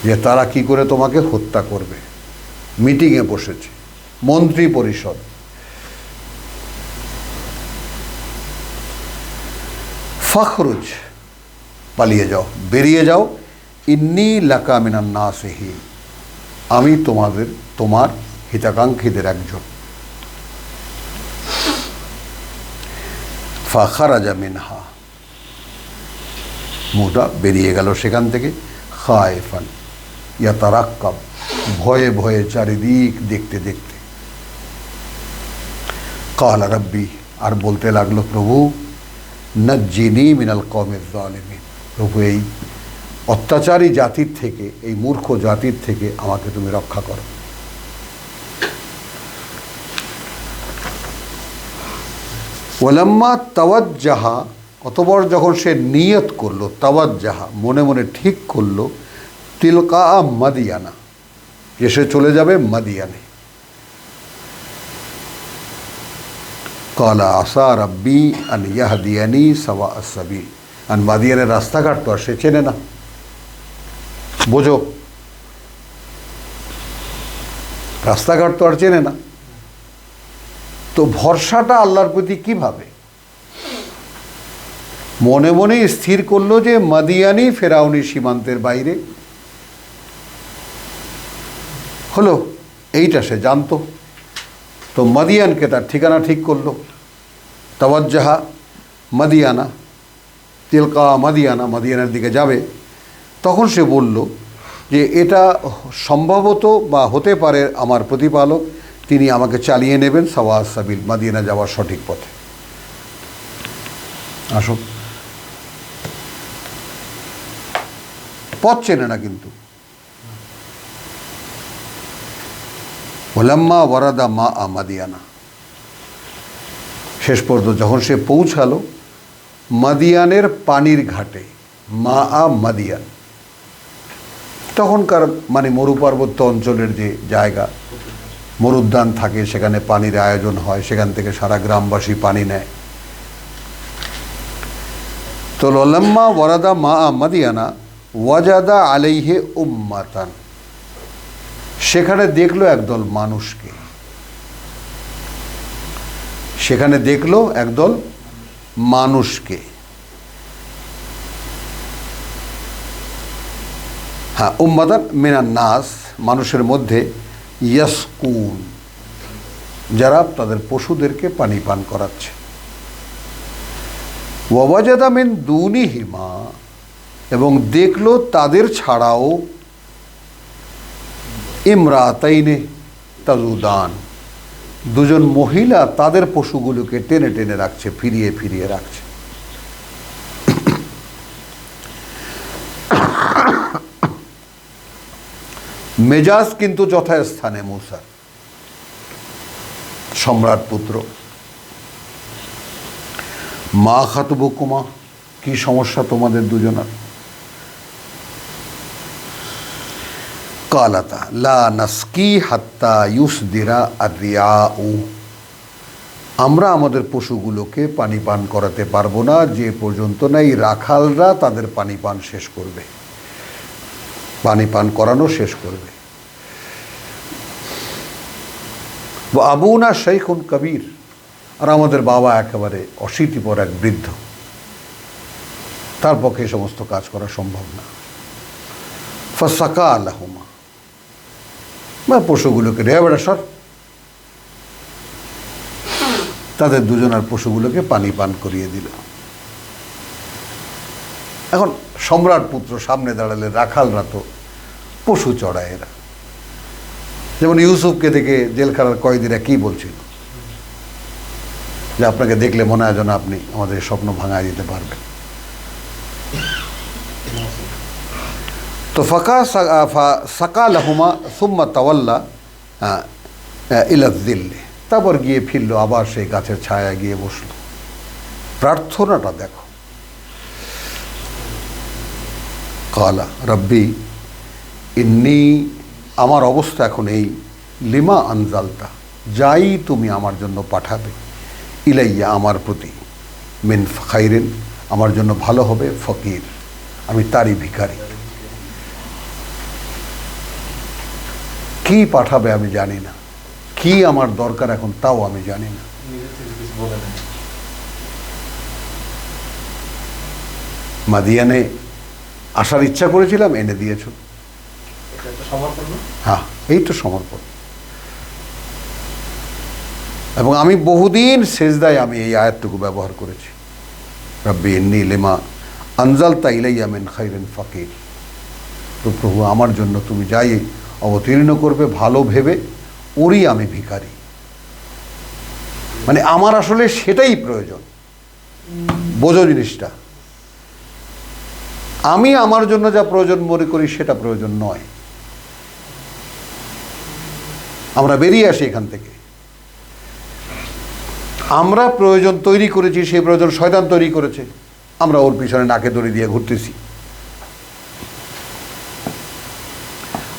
যে তারা কি করে তোমাকে হত্যা করবে। মিটিংয়ে বসেছে মন্ত্রী পরিষদ। ফখরুজ, পালিয়ে যাও, বেরিয়ে যাও। ইন্নী লাকা মিনান নাসিহিন, আমি তোমার হিতাকাঙ্ক্ষীদের একজন। ফাখারাজা মিনহা, মূসা বেরিয়ে গেল সেখান থেকে। খায়েফান ইয়াতারাক্কাব, ভয়ে ভয়ে চারিদিক দেখতে দেখতে। কালা রব্বি, আর বলতে লাগলো, প্রভু নজ্জিনি মিনাল কওমিজ জালিমিন, প্রভু এই অত্যাচারী জাতির থেকে, এই মূর্খ জাতির থেকে আমাকে তুমি রক্ষা করো। ওয়ালাম্মা তাওয়াজ্জাহা, অতঃপর যখন সে নিয়ত করলো, তাওয়াজ্জাহা মনে মনে ঠিক করলো, তিলকা মাদিয়ানা, যে সে চলে যাবে মাদিয়ানে। কালা আসা রাব্বি আন ইয়াহদিয়ানি সাওয়া আস-সাবিল, আর মাদিয়ানের রাস্তাঘাট তো আর সে চেনে না, বোঝো, রাস্তাঘাট তো আর চেনে না, তো ভরসাটা আল্লাহর প্রতি কিভাবে? মনে মনে স্থির করলো যে মাদিয়ানি ফেরাউনি সীমান্তের বাইরে হলো, এইটা সে জানতো। তো মাদিয়ানকে তার ঠিকানা ঠিক করলো, তাওয়াজ্জাহা মাদিয়ানা, তিলকা মাদিয়ানা, মাদিয়ানের দিকে যাবে। তখন সে বলল যে এটা সম্ভবত বা হতে পারে আমার প্রতিপালক তিনি আমাকে চালিয়ে নেবেন সাওয়া আস-সাবিল, মাদিয়ানা যাওয়ার সঠিক পথে। আসো, পথ চেনে না কিন্তু। ওলাম্মা ওয়ারাদা মা আ মাদিয়ানা, শেষ পর্যন্ত যখন সে পৌঁছালো মাদিয়ানের পানির ঘাটে, মা আ মাদিয়ান, তখনকার মানে মরুপার্বত্য অঞ্চলের যে জায়গা, মরুদ্যান থাকে, সেখানে পানির আয়োজন হয়, সেখান থেকে সারা গ্রামবাসী পানি নেয়। তো লম্মা ওয়ারাদা মা আ মাদিয়ানা ওয়াজাদা আলাইহে উম্মাতান, সেখানে দেখলো একদল মানুষকে, সেখানে দেখলো একদল মানুষকে, হ্যাঁ, উম্মাতান মিনান নাস, মানুষের মধ্যে, ইয়াসকুন, যারা তাদের পশুদেরকে পানি পান করাচ্ছে। ওয়াজাদা মিন দুনিহিমা, এবং দেখলো তাদের ছাড়াও, ইমরাতাইনে তাজুদান, দুজন মহিলা তাদের পশুগুলোকে টেনে টেনে রাখছে, ফিরিয়ে ফিরিয়ে রাখছে। মেজাজ কিন্তু যথাস্থানে মূসা, সম্রাট পুত্র, মা খাতুবুকুমা, কি সমস্যা তোমাদের দুজনার? কালাতা লা নাসকি হাত্তা ইউসদিরা আর-রিয়াউ, আমরা আমাদের পশুগুলোকে পানি পান করাতে পারবো না যে পর্যন্ত না এই রাখালরা তাদের পানি পান শেষ করবে, পানি পান করানো শেষ করবে। আবুনা শাইখুন কবির, আর আমাদের বাবা একেবারে অশীতিপর এক বৃদ্ধ, তার পক্ষে এই সমস্ত কাজ করা সম্ভব না। ফাসাকা লাহুমা, বা পশুগুলোকে রে বেড়া সর, তাদের দুজনার পশুগুলোকে পানি পান করিয়ে দিল। এখন সম্রাট পুত্র সামনে দাঁড়ালে রাখালরা তো পশু চড়ায় এরা, যেমন ইউসুফকে দেখে জেলখানার কয়েদিরা কি বলছিল, যে আপনাকে দেখলে মনে হয় যেন আপনি আমাদের স্বপ্ন ভাঙায় দিতে পারবেন। তো সাকা লাহুমা সুম্মা তাওয়াল্লা ইলায-যিল্লি, তারপর গিয়ে ফিরল, আবার সেই গাছের ছায়া গিয়ে বসল। প্রার্থনাটা দেখো, কালা রব্বি ইন্নী, আমার অবস্থা এখন এই, লিমা আনজালতা, যাই তুমি আমার জন্য পাঠাবে, ইলাইয়া আমার প্রতি, মিন খাইরিন, আমার জন্য ভালো হবে, ফকির, আমি তারই ভিখারি। কি পাঠাবে আমি জানি না, কি আমার দরকার এখন তাও আমি জানি না। মাদিয়ানে আসার ইচ্ছা করেছিলাম, এনে দিয়েছ। হ্যাঁ, এই তো সমর্পণ। এবং আমি বহুদিন সেজদায় আমি এই আয়াতটুকু ব্যবহার করেছি, রব্বি ইন্নী লিমা আনজালতা ইলাইয়া মিন খাইরিন ফাকির, তো প্রভু আমার জন্য তুমি যাই অবতীর্ণ করবে ভালো ভেবে, ওরই আমি ভিখারি। মানে আমার আসলে সেটাই প্রয়োজন। বোঝো জিনিসটা, আমি আমার জন্য যা প্রয়োজন মনে করি সেটা প্রয়োজন নয়। আমরা বেরিয়ে আসি এখান থেকে। আমরা প্রয়োজন তৈরি করেছি, সেই প্রয়োজন শয়তান তৈরি করেছে, আমরা ওর পিছনে নাকে দড়ি দিয়ে ঘুরতেছি।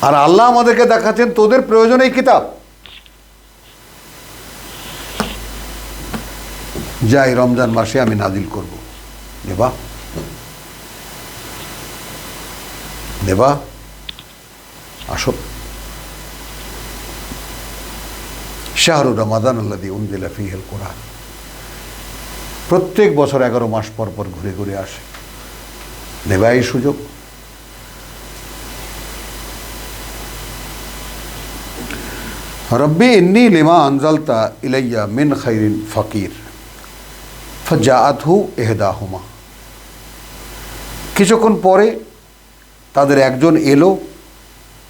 আর আল্লাহ আমাদেরকে দেখাচ্ছেন তোদের প্রয়োজন এই কিতাব, যা এই রমজান মাসে আমি নাজিল করব। দেবা দেবা আসো। শাহরু রমাদান আল্লাযী উনজিলা ফীহিল কুরআন, প্রত্যেক বছর 11 মাস পর পর ঘুরে ঘুরে আসে। নেবা এই সুযোগ। রব্বি ইন্নী লিমা আনজালতা ইলাইয়া মিন খাইরিন ফাকির ফাজাআতহু ইহদাহুমা। কিছুক্ষণ পরে তাদের একজন এলো,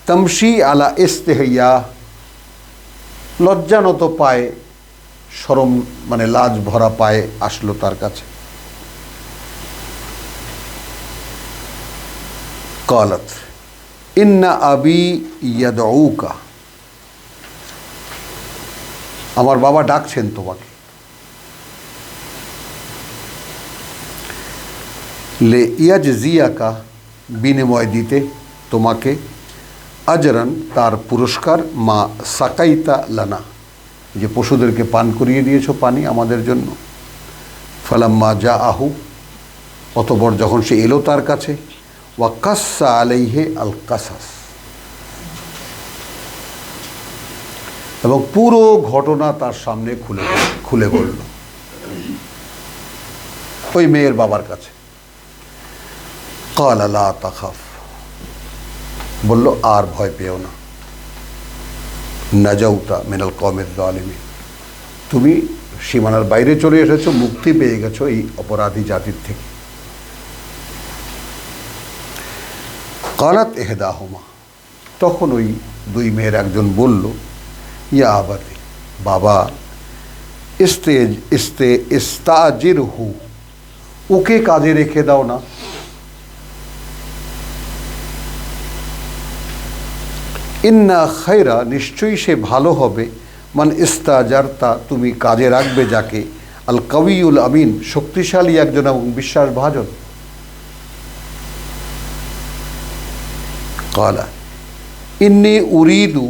তামশি আলা ইস্তিহিয়া, লজ্জানত পায়ে, শরম মানে লাজ ভরা পায়ে আসলো তার কাছে। কালাত ইন্না আবি ইয়াদউকা, আমার বাবা ডাকছেন তোমাকে। লে ইয়াজজিয়াকা, বিনিময় দিতে তোমাকে, আজরান, তার পুরস্কার, মা সাকাইতা লানা, যে পশুদেরকে পান করিয়ে দিয়েছো পানি আমাদের জন্য। ফালাম্মা যা আহু, অতঃপর যখন সে এলো তার কাছে, ওয়া কাসসা আলাইহে আল কাসাস, এবং পুরো ঘটনা তার সামনে খুলে বলল ওই মেয়ের বাবার কাছে। ক্বালা লা তাখাফ, বলল আর ভয় পেও না, নাজাউতা মিনাল কওমিজ জালিমিন, তুমি সীমানার বাইরে চলে এসেছো, মুক্তি পেয়ে গেছো এই অপরাধী জাতির থেকে। কালাত ইহদাহুমা, তখন ওই দুই মেয়ের একজন বলল, ইয়া আবাতি, বাবা, ইস্তাজিরহু, ওকে কাজে রেখে দাও না। ইন্না খায়রা, নিশ্চয়ই সে ভালো হবে, মান ইস্তাজারতা, তুমি কাজে রাখবে যাকে, আল কাউইউল আমিন, শক্তিশালী একজন এবং বিশ্বাসভাজন। কালা ইন্নি উরিদু,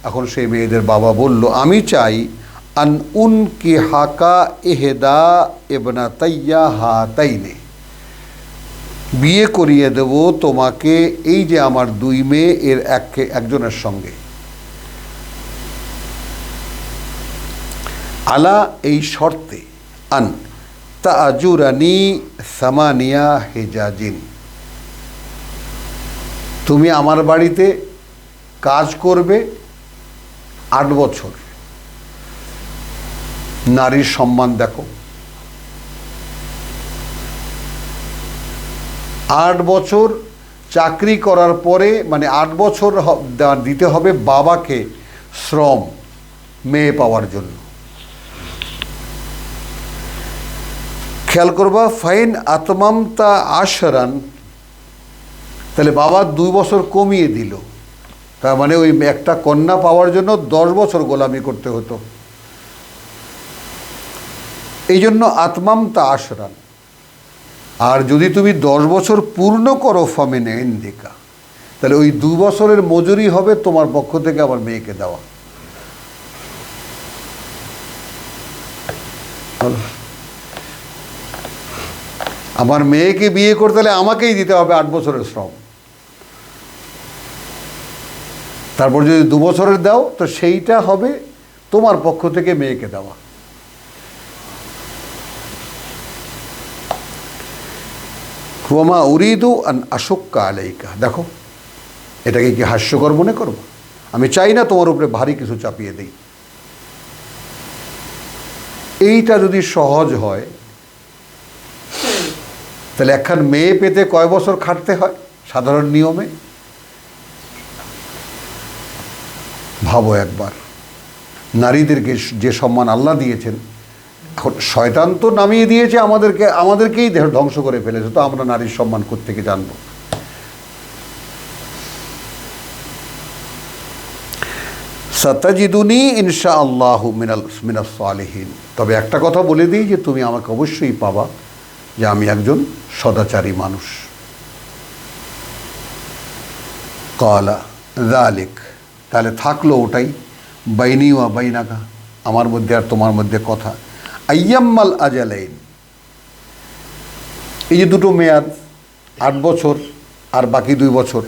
এখন সেই মেয়েদের বাবা বলল, আমি চাই, আন উনকি হাকা এহেদা ইবনাতাইয়া হাতাইনে, বিয়ে করিয়ে দেব তোমাকে এই যে আমার দুই মেয়ে এর একজনের সঙ্গে। আলা, এই শর্তে, আন তাজুরানি সামানিয়া হিজাজিন, তুমি আমার বাড়িতে কাজ করবে 8 বছর। নারীর সম্মান দেখো, 8 বছর চাকরি করার পরে, মানে 8 বছর দিতে হবে বাবাকে শ্রম মেয়ে পাওয়ার জন্য। খেয়াল করবা, ফাইন আতমামতা আশরান, তাহলে বাবা 2 বছর কমিয়ে দিল, তার মানে ওই একটা কন্যা পাওয়ার জন্য 10 বছর গোলামি করতে হতো। এই জন্য আতমামতা আশরান। আর যদি তুমি 10 বছর পূর্ণ করো, ফামিন ইনদিকা, তাহলে ওই 2 বছরের মজুরি হবে তোমার পক্ষ থেকে আমার মেয়েকে দেওয়া। আমার মেয়েকে বিয়ে করতে হলে আমাকেই দিতে হবে 8 বছরের শ্রম। তারপর যদি 2 বছরের দাও, তো সেইটা হবে তোমার পক্ষ থেকে মেয়েকে দেওয়া। ওয়ামা উরিদু আন আশুক্কা আলাইকা, দেখো এটাকে কি হাস্যকর মনে করবো? আমি চাই না তোমার উপরে ভারী কিছু চাপিয়ে দেই। এইটা যদি সহজ হয়, তাহলে একখান মেয়ে পেতে কয় বছর খাটতে হয় সাধারণ নিয়মে? ভাবো একবার, নারীদেরকে যে সম্মান আল্লাহ দিয়েছেন এখন শয়তান তো নামিয়ে দিয়েছে আমাদেরকেই ধ্বংস করে ফেলেছে, তো আমরা নারীর সম্মান কোত্থেকে জানবো? সাতাজিদুনি ইনশাআল্লাহু মিনাস সালিহিন। তবে একটা কথা বলে দিই যে তুমি আমাকে অবশ্যই পাবা যে আমি একজন সদাচারী মানুষ। কালা যালিক, তাহলে থাকলো ওটাই, বাইনি ওয়া বাইনাকা, আমার মধ্যে আর তোমার মধ্যে কথা। আইয়াম্মাল আজালাইন, এই যে দুটো মেয়াদ 8 বছর আর বাকি 2 বছর,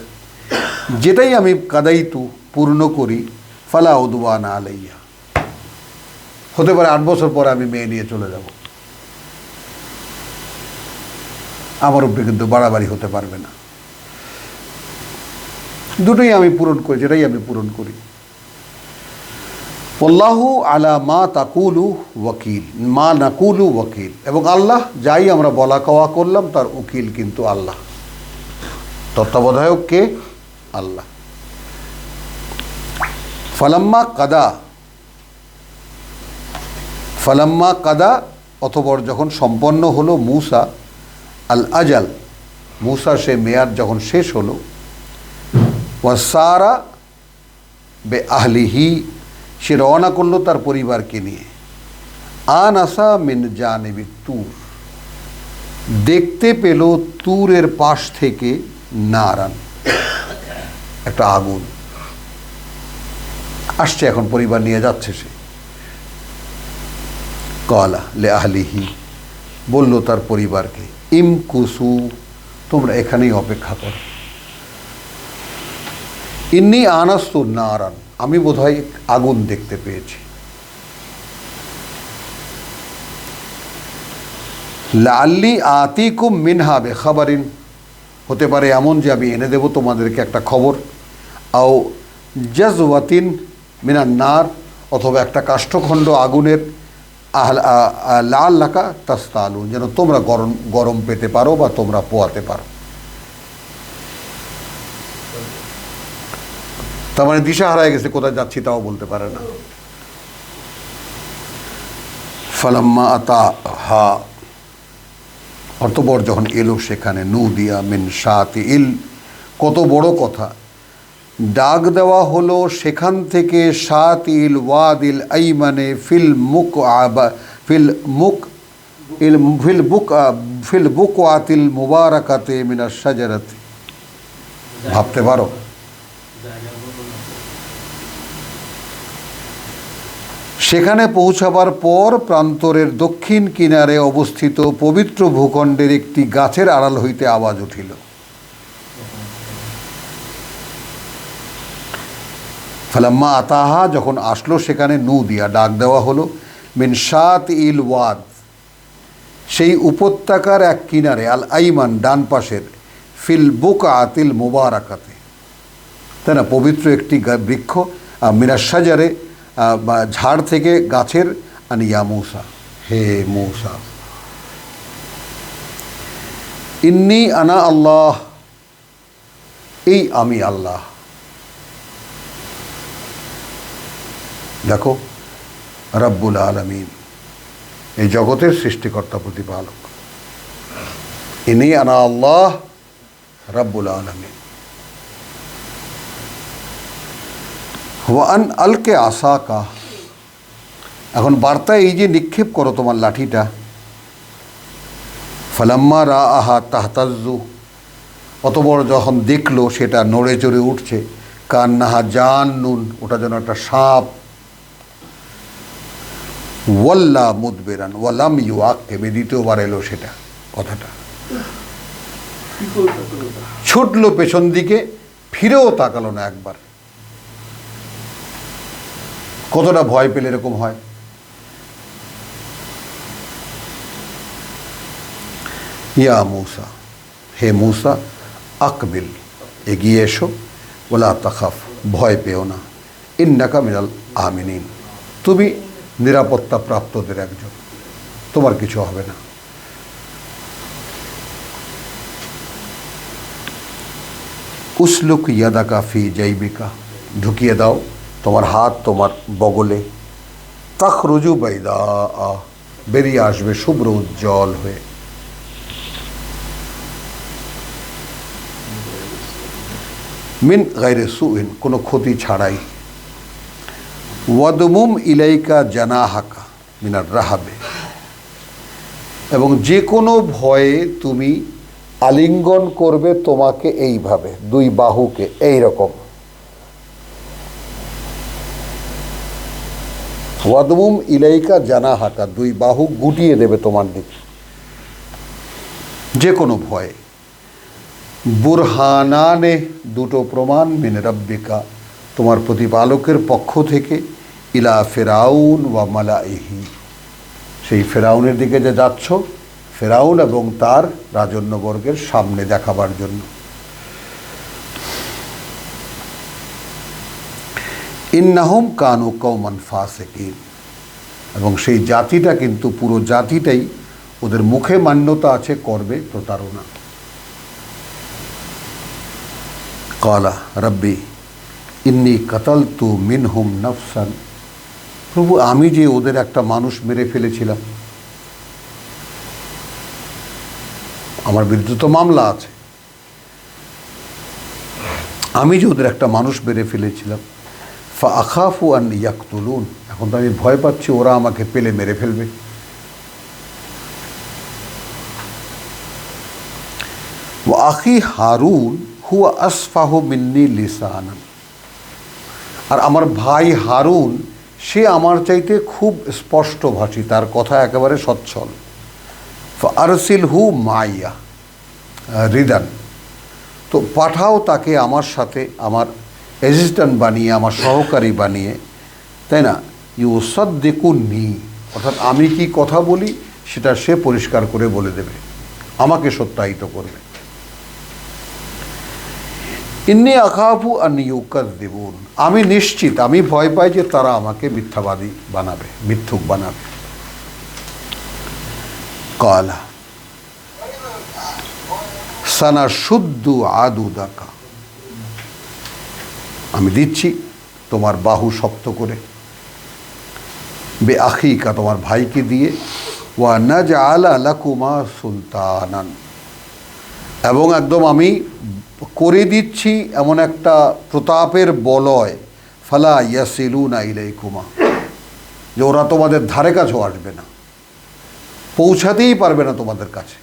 যেটাই আমি কাদাইতু পূর্ণ করি, ফালা উদওয়ানা আলাইয়া, হতে পারে 8 বছর পরে আমি মেয়ে নিয়ে চলে যাব, আমার উপরে কিন্তু বাড়াবাড়ি হতে পারবে না। দুটোই আমি পূরণ করি, যেটাই আমি পূরণ করি। আল্লাহু আলা মা তাকুলু ওয়াকিল, মা নাকুলু ওয়াকিল, এবং আল্লাহ যাই আমরা বলা কওয়া করলাম তার উকিল কিন্তু আল্লাহ, তত্ত্বাবধায়ক কে? আল্লাহ। ফালাম্মা কাদা, অতঃপর যখন সম্পন্ন হলো মূসা আল আজাল, মূসা সে মেয়াদ যখন শেষ হলো, ওয়াসারা বে আহলিহি, সে রওনা করলো তার পরিবারকে নিয়ে, আনাসা মিন জানিবি তুর, দেখতে পেল তুরের পাশ থেকে নারান, একটা আগুন আসছে, এখন পরিবার নিয়ে যাচ্ছে সে। কালা লে আহলিহি, বলল তার পরিবারকে, ইমকুসু, তোমরা এখানেই অপেক্ষা করো, ইন্নি আনাস্তু নারান, আমি বোধহয় আগুন দেখতে পেয়েছি। লাল্লি আতিকুম মিনহা বেখাবারিন, হতে পারে এমন যে আমি এনে দেব তোমাদেরকে একটা খবর, আও জাজওয়াতিন মিনান নার, অথবা একটা কাষ্ঠখণ্ড আগুনের, লাআল্লাকা তাসতালুন, যেন তোমরা গরম পেতে পারো বা তোমরা পোয়াতে পারো। তার মানে দিশা হারায় গেছে, কোথায় যাচ্ছি তাও বলতে পারে না। ফালাম্মা আতা হা, অতঃপর যখন এলো সেখানে, নুদিয়া মিন শাতি ইল, কত বড় কথা, ডাক দেওয়া হলো সেখান থেকে, শাতিল ওয়াদিল আইমানে ফিল বুকআতিল মুবারাকাতে মিনাশ শাজারাতি। ভাবতে পারো, সেখানে পৌঁছাবার পর প্রান্তরের দক্ষিণ কিনারে অবস্থিত পবিত্র ভূখণ্ডের একটি গাছের আড়াল হইতে আওয়াজ উঠিল। ফালাম্মা আতাহা, যখন আসলো সেখানে, নু দিয়া, ডাক দেওয়া হলো, মিন শাত ইল ওয়াদ, সেই উপত্যকার এক কিনারে, আল আইমান, ডান পাশের, ফিল বুকআতিল মুবারাকাতে, তাই না, পবিত্র একটি বৃক্ষ, মিনাশ শাজারে, বা ঝাড় থেকে, গাছের, আনিয়া মূসা, হে মূসা, ইন্নি আনা আল্লাহ, এই আমি আল্লাহ। দেখো, রব্বুল আলামিন, এই জগতের সৃষ্টিকর্তা প্রতিপালক, ইনি আনা আল্লাহ রব্বুল আলামিন। ওয়ান আলকে আসাকা, এখন বার্তা এই যে নিক্ষেপ করো তোমার লাঠিটা। ফালাম্মা রা আহা তাহতাজ্জু, অতবড় যখন দেখলো সেটা নড়ে চড়ে উঠছে, কান্নাহা জান্নুন, ওটা যেন একটা সাপ। ওয়াল্লা মুদবিরান ওয়ালাম ইউআক্কিব, দ্বিতীয়বার এলো সেটা, কথাটা ছুটলো পেছন দিকে, ফিরেও তাকালো না একবার। কতটা ভয় পেলে এরকম হয়। ইয়া মূসা, হে মূসা, আকবিল, এগিয়ে এসো, ওয়ালা তাখাফ, ভয় পেও না, ইন্নাকা মিনাল আমিনিন, তুমি নিরাপত্তা প্রাপ্তদের একজন, তোমার কিছু হবে না। উসলুক ইয়াদাকা ফি জাইবিকা, ঢুকিয়ে দাও তোমার হাত তোমার বগলে, তাখরুজু বাইদা, বেরিয়ে আসবে শুভ্র উজ্জ্বল হয়ে। মিন গায়রে সুইন, কোনো ক্ষতি ছাড়াই। ওয়াদমুম ইলাইকা জানাহাকা মিনার রাহাবে, এবং যে কোনো ভয়ে তুমি আলিঙ্গন করবে তোমাকে এইভাবে, দুই বাহুকে এই রকম। ওয়াদমুম ইলাইকা জানাহাকা, দুই বাহু গুটিয়ে দেবে তোমার দিকে যে কোনো ভয়ে। বুরহানানে, দুটো প্রমাণ, মিন রাব্বিকা, তোমার প্রতিপালকের পক্ষ থেকে, ইলা ফেরাউন ওয়া মালাইহি, সেই ফেরাউনের দিকে যে যাচ্ছ, ফেরাউন এবং তার রাজন্যবর্গের সামনে দেখাবার জন্য। ইন্নাহুম কানু কওমান ফাসিকিন, এবং সেই জাতিটা কিন্তু পুরো জাতিটাই, ওদের মুখে মান্যতা আছে, করবে প্রতারণা। কালা রব্বি ইন্নি কাতালতু মিনহুম নাফসান, প্রভু আমি যে ওদের একটা মানুষ মেরে ফেলেছিলাম, আমার বিরুদ্ধে তো মামলা আছে, আমি যে ওদের একটা মানুষ মেরে ফেলেছিলাম। ফা আখাফু আন ইয়াকতুলুন, এখন তো আমি ভয় পাচ্ছি ওরা আমাকে পেলে মেরে ফেলবে। ওয়া আখি হারুন হুয়া আসফাহু মিন্নি লিসানান, আর আমার ভাই হারুন সে আমার চাইতে খুব স্পষ্টভাষী, তার কথা একেবারে সচ্ছল। আরসিল হু মাইয়া রিদান, তো পাঠাও তাকে আমার সাথে, আমার অ্যাসিস্ট্যান্ট বানিয়ে, আমার সহকারী বানিয়ে, তাই না? ইউসাদ্দিকুনি, অর্থাৎ আমি কি কথা বলি সেটা সে পরিষ্কার করে বলে দেবে, আমাকে সত্যায়িত করবে। ইন্নি আখাফু আন ইউকাযযিবুন, আমি নিশ্চিত, আমি ভয় পাই যে তারা আমাকে মিথ্যাবাদী বানাবে, মিথ্যুক বানাবে। কালা সানাশুদ্দু আদুদাকা, আমি দিচ্ছি তোমার বাহু শক্ত করে, বে আখিকা, তোমার ভাইকে দিয়ে, ওয়া নাজআলা লাকুমা সুলতানান, এবং একদম আমি করে দিচ্ছি এমন একটা প্রতাপের বলয়, ফালা ইয়াসিলুনা ইলাইকুমা, যে ওরা তোমাদের ধারে কাছেও আসবে না, পৌঁছাতেই পারবে না তোমাদের কাছে।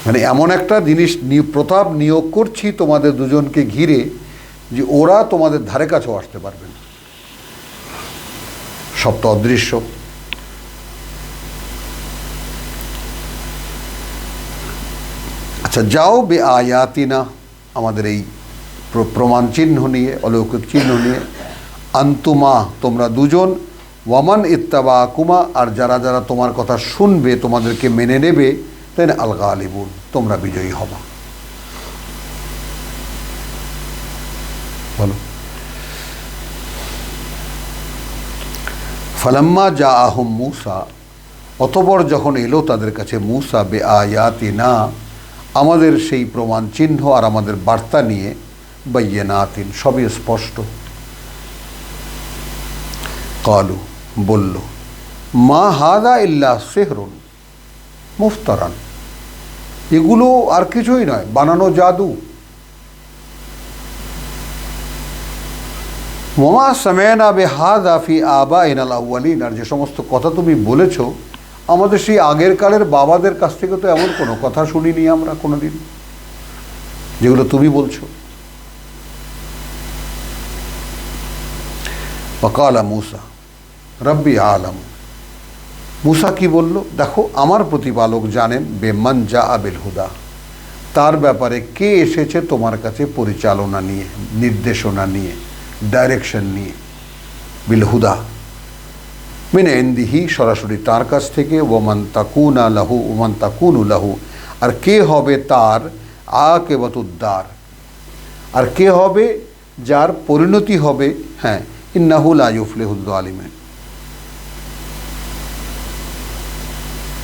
মানে এমন একটা জিনিস, প্রতাপ নিয়োগ করছি তোমাদের দুজনকে ঘিরে, যে ওরা তোমাদের ধারে কাছেও আসতে পারবে না, সব তো অদৃশ্য। আচ্ছা যাও বে আয়াতিনা, আমাদের এই প্রমাণ চিহ্ন নিয়ে, অলৌকিক চিহ্ন নিয়ে, আন্তুমা, তোমরা দুজন, ওয়ামান ইত্তাবাকুমা, আর যারা যারা তোমার কথা শুনবে, তোমাদেরকে মেনে নেবে, তাই না, আল গালিবুন, তোমরা বিজয়ী হবা। বলো। ফালাম্মা জাআহুম মূসা, অতঃপর যখন এলো তাদের কাছে মূসা বে আয়াতিনা, আমাদের সেই প্রমাণ চিহ্ন আর আমাদের বার্তা নিয়ে, বাইয়িনাতিন, সবই স্পষ্ট। কালু, বলল, মা হাদা ইল্লা সিহরুন মুফতারান, এগুলো আর কিছুই নয়, বানানো জাদু। ওমা সামি'না বিহাযা ফি আবাইনাল আউয়ালিন, আর যে সমস্ত কথা তুমি বলেছো, আমাদের সেই আগের কালের বাবাদের কাছ থেকে তো এমন কোনো কথা শুনিনি আমরা কোনোদিন, যেগুলো তুমি বলছো। ওয়াকালা মূসা রব্বি আলাম, মূসা কি বলল? দেখো, আমার প্রতিপালক জানেন, বেমান জাআ বিল হুদা, তার ব্যাপারে কে এসেছে তোমার কাছে পরিচালনা নিয়ে, নির্দেশনা নিয়ে, ডাইরেকশন নিয়ে, বিল হুদা মিন ইনদিহি, সরাসরি তার কাছ থেকে, ওমান তাকুনা লাহু, ওমান তাকুনু লাহু, আর কে হবে তার আকিবাতুদ্দার, আর কে হবে যার পরিণতি হবে, হ্যাঁ, ইন্নাহু লা ইউফলিহুল যালিমিন,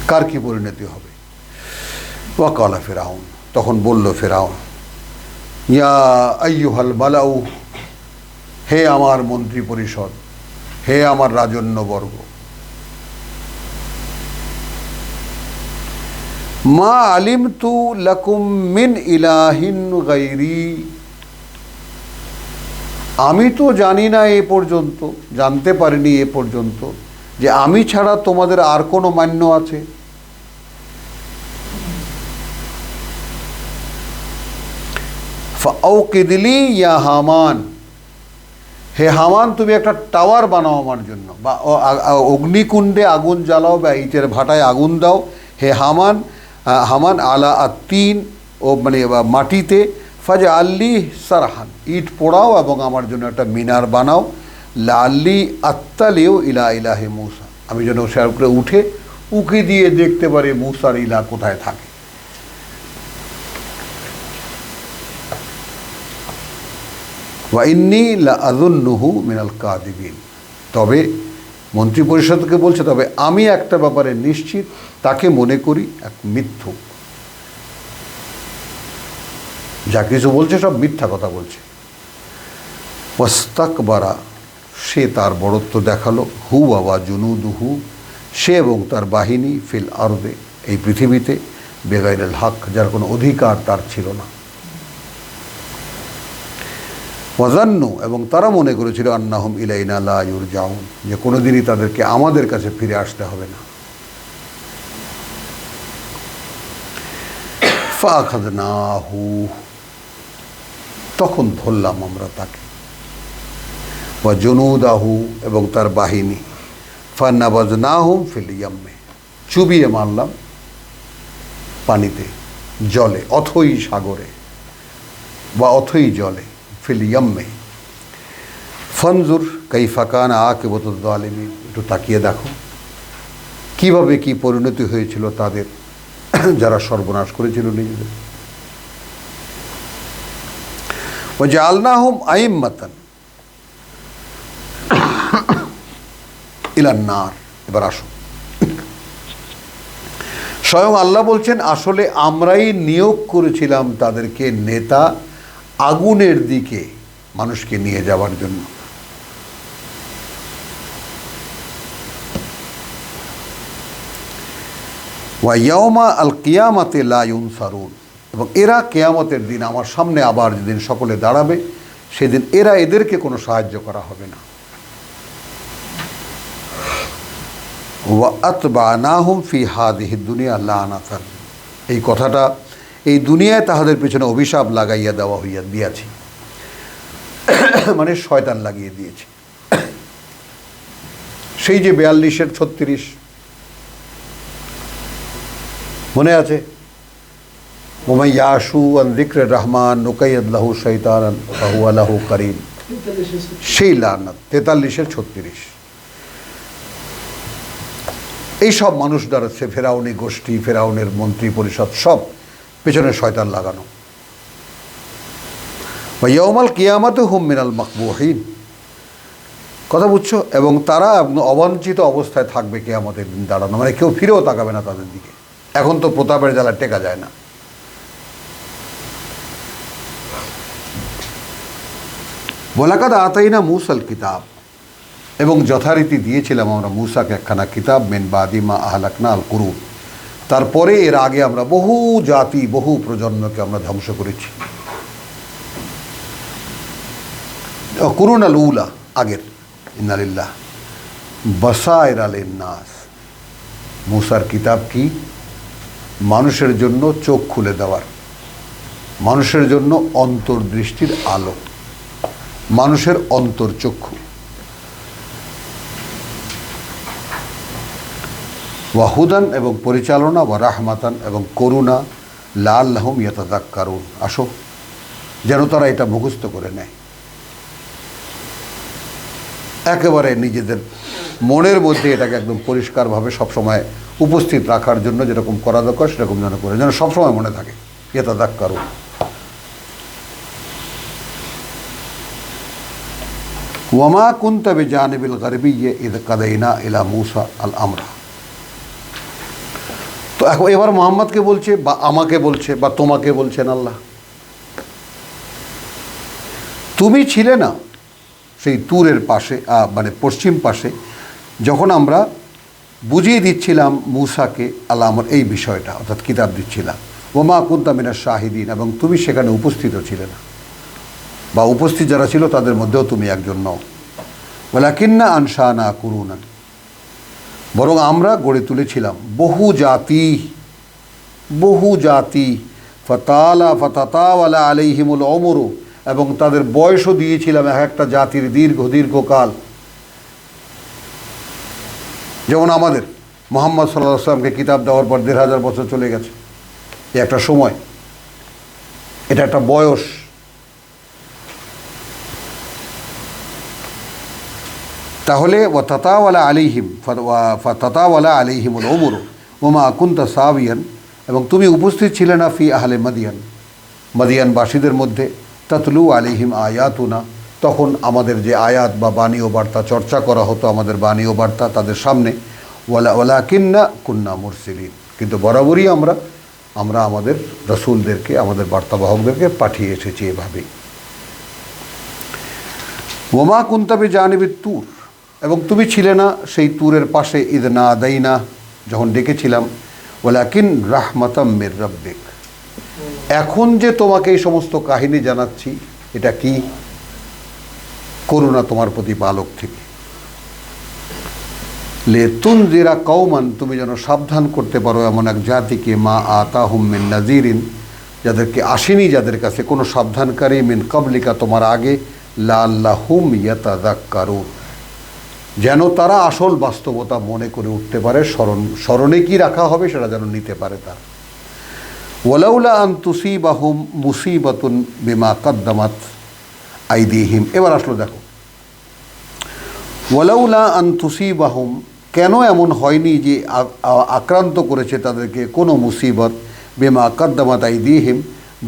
কার কি পরিণতি হবে। ওয়াকালা ফিরআউন, তখন বলল ফিরআউন, ইয়া আইয়ুহাল মালাউ, হে আমার মন্ত্রী পরিষদ, হে আমার রাজন্যবর্গ, মা আলিমতু লাকুম মিন ইলাহিন গায়রি, আমি তো জানি না এ পর্যন্ত, জানতে পারিনি এ পর্যন্ত যে আমি ছাড়া তোমাদের আর কোনো মান্য আছে। ফাউকিদ লি ইয়া হামান, হে হামান তুমি একটা টাওয়ার বানাও আমার জন্য, বা অগ্নিকুণ্ডে আগুন জ্বালাও বা ইটের ভাটায় আগুন দাও। হে হামান, হামান আলা আত্তিন, ও মানে মাটিতে, ফাজা আল্লি সারহান, ইট পোড়াও এবং আমার জন্য একটা মিনার বানাও। লাল্লি আত্তালেও ইলা ইলাহে মূসা, আমি যেন সে উপরে উঠে উকি দিয়ে দেখতে পারি মূসার ইলা কোথায় থাকে। ওয়া ইন্নী লা আযুন্নুহু মিনাল কাযিবিন, তবে মন্ত্রিপরিষদকে বলছে, তবে আমি একটা ব্যাপারে নিশ্চিত, তাকে মনে করি এক মিথ্যুক। যা কিছু বলছে সব মিথ্যা কথা বলছে। ওয়াস্তাকবারা, সে তার বড়ত্ব দেখালো, হু ওয়া জুনুদুহু, সে এবং তার বাহিনী, ফিল আরদে, এই পৃথিবীতে, বেগাইরুল হক, যার কোনো অধিকার তার ছিল না। ওয়াজান্নু, এবং তারা মনে করেছিল, আন্নাহুম ইলাইনা লা ইউরজাউন, যে কোনোদিনই তাদেরকে আমাদের কাছে ফিরে আসতে হবে না। ফাআখাযনাহু, তখন ধরলাম আমরা তাকে, ওয়া জুনুদাহু, এবং তার বাহিনী, ফানাবাযনাহুম ফিল ইয়াম্মে, চুবিয়ে মারলাম পানিতে, জলে, অথই সাগরে বা অথই জলে, ফিল ইয়াম্মে। ফানজুর কাইফা কানা আকিবাতুয যালিমিন, একটু তাকিয়ে দেখো কিভাবে কি পরিণতি হয়েছিল তাদের, যারা সর্বনাশ করেছিল নিজেদের। ওয়া জাআলনাহুম আইম্মাতান ইলান নার, এবার আসো, স্বয়ং আল্লাহ বলছেন, আসলে আমরাই নিয়োগ করেছিলাম তাদেরকে নেতা, আগুনের দিকে মানুষকে নিয়ে যাওয়ার জন্য। ওয়া ইয়াউমা আল কিয়ামাতে লা ইউনসারুন, এবং এরা কেয়ামতের দিন আমার সামনে আবার যেদিন সকলে দাঁড়াবে, সেদিন এদেরকে কোনো সাহায্য করা হবে না। ওয়া আতবানাহুম ফি হাদিহি দুনিয়া লানাতান, এই কথাটা এই দুনিয়ায় তাহাদের পেছনে অভিশাপ লাগাইয়া দেওয়া হইয়া দিয়াছি, মানে শয়তান লাগিয়ে দিয়েছে। সেই যে 42-এর 36 মনে আছে, ওমাই ইয়াশু আন যিকরির রহমান নুকাইয়িদ লাহু শাইতানান ফাহুয়া লাহু কারীন, সেই লানত 43-এর 36। এই সব মানুষ দাঁড়াচ্ছে, ফেরাউনি গোষ্ঠী, ফেরাউনের মন্ত্রী পরিষদ, সব পেছনে শয়তান লাগানো। ওয়া ইয়াউমাল কিয়ামাতি হুম মিনাল মাকবুহিন, কথা বুঝছো, এবং তারা অবাঞ্ছিত অবস্থায় থাকবে কিয়ামতের দিন দাঁড়ানো, মানে কেউ ফিরেও তাকাবে না তাদের দিকে। এখন তো প্রতাপের জ্বালা টেকা যায় না। ওয়ালাকাদ আতাইনা মূসাল কিতাব, এবং যথারীতি দিয়েছিলাম আমরা মূসাকে একখানা কিতাব, মিন বাদি মা আহলাকনা আল কুরুন, তারপরে এর আগে আমরা বহু জাতি, বহু প্রজন্মকে আমরা ধ্বংস করেছি। কুরুন আল উলা, আগের, ইন্নালিল্লাহ, বাসাইর আলিন নাস, মূসার কিতাব কি? মানুষের জন্য চোখ খুলে দেওয়ার, মানুষের জন্য অন্তর্দৃষ্টির আলো, মানুষের অন্তর্চক্ষু। ওয়াহুদান, এবং পরিচালনা, ওয়া রাহমাতান, এবং করুণা, লাআল্লাহুম ইয়াতাযাক্কারুন, আসো, যেন তারা এটা মুখস্থ করে নেয়, একেবারে নিজেদের মনের মধ্যে এটাকে একদম পরিষ্কারভাবে সবসময় উপস্থিত রাখার জন্য যেরকম করা দরকার সেরকম যেন করে, যেন সবসময় মনে থাকে। ইয়াতাযাক্কারুন। ওয়ামা কুনতা বিজানিবিল গারবিয়্যি ইয কাদাইনা ইলা মূসা আল আমরা। তো এখন এবার মুহাম্মদকে বলছে, বা আমাকে বলছে, বা তোমাকে বলছেন আল্লাহ, তুমি ছিলে না সেই তুরের পাশে মানে পশ্চিম পাশে, যখন আমরা বুঝিয়ে দিচ্ছিলাম মূসাকে আল্লাহ এই বিষয়টা, অর্থাৎ কিতাব দিচ্ছিলাম, ওমা কুনতা মিনাশ শাহিদিন, এবং তুমি সেখানে উপস্থিত ছিলে না, বা উপস্থিত যারা ছিল তাদের মধ্যেও তুমি একজন নও। ওয়ালাকিন্না আনশানা কুরুনান, বরং আমরা গড়ে তুলেছিলাম বহু জাতি, ফাতাতাওয়ালা আলাইহিমুল উমরু, এবং তাদের বয়সও দিয়েছিলাম এক একটা জাতির দীর্ঘকাল। যেমন আমাদের মুহাম্মদ সাল্লাল্লাহু আলাইহি ওয়াসাল্লামকে কিতাব দেওয়ার পর ১৫০০ বছর চলে গেছে, এ একটা সময়, এটা একটা বয়স। তাহলে ওয়াতাতাওয়ালা আলাইহিমুল উমরু ওমা কুনতা সাবিয়ান, এবং তুমি উপস্থিত ছিলে না ফি আহলে মাদিয়ানবাসীদের মধ্যে, তাতলু আলাইহিম আয়াতুনা, তখন আমাদের যে আয়াত বা বাণী ও বার্তা চর্চা করা হতো, আমাদের বাণী ও বার্তা তাদের সামনে। ওয়ালাকিন্না কুন্না মুরসিলিন, কিন্তু বরাবরই আমরা আমাদের রসুলদেরকে, আমাদের বার্তাবাহকদেরকে পাঠিয়ে এসেছি এভাবেই। ওমা কুনতা বিজানিবিত তুর, এবং তুমি ছিলে না সেই তুরের পাশে, ইদ নাদাইনা, যখন ডেকেছিলাম, ওয়ালাকিন রাহমাতাম মির রাব্বিক, এখন যে তোমাকে এই সমস্ত কাহিনী জানাচ্ছি, এটা কি? করুণা তোমার প্রতিপালক থেকে। লে তুনজিরা কওমান, তুমি যেন সাবধান করতে পারো এমন এক জাতিকে, মা আতাহুম মিন নাজিরিন, যাদেরকে আসেনি যাদের কাছে কোনো সাবধানকারী, মিন ক্বাবলিকা, তোমার আগে, লাআল্লাহুম ইয়াতাযাক্কারুন, যেন তারা আসল বাস্তবতা মনে করে উঠতে পারে, স্মরণে কি রাখা হবে সেটা যেন নিতে পারে তারা। ওয়ালাউলা আন তুসিবাহুম মুসিবাতুন বিমা কদ্দামাত আইদিহিম, এবার আসলো দেখো, ওয়ালাউলা আন তুসিবাহুম, কেন এমন হয়নি যে আক্রান্ত করেছে তাদেরকে কোনো মুসিবত, বিমা কদ্দামাত আইদিহিম,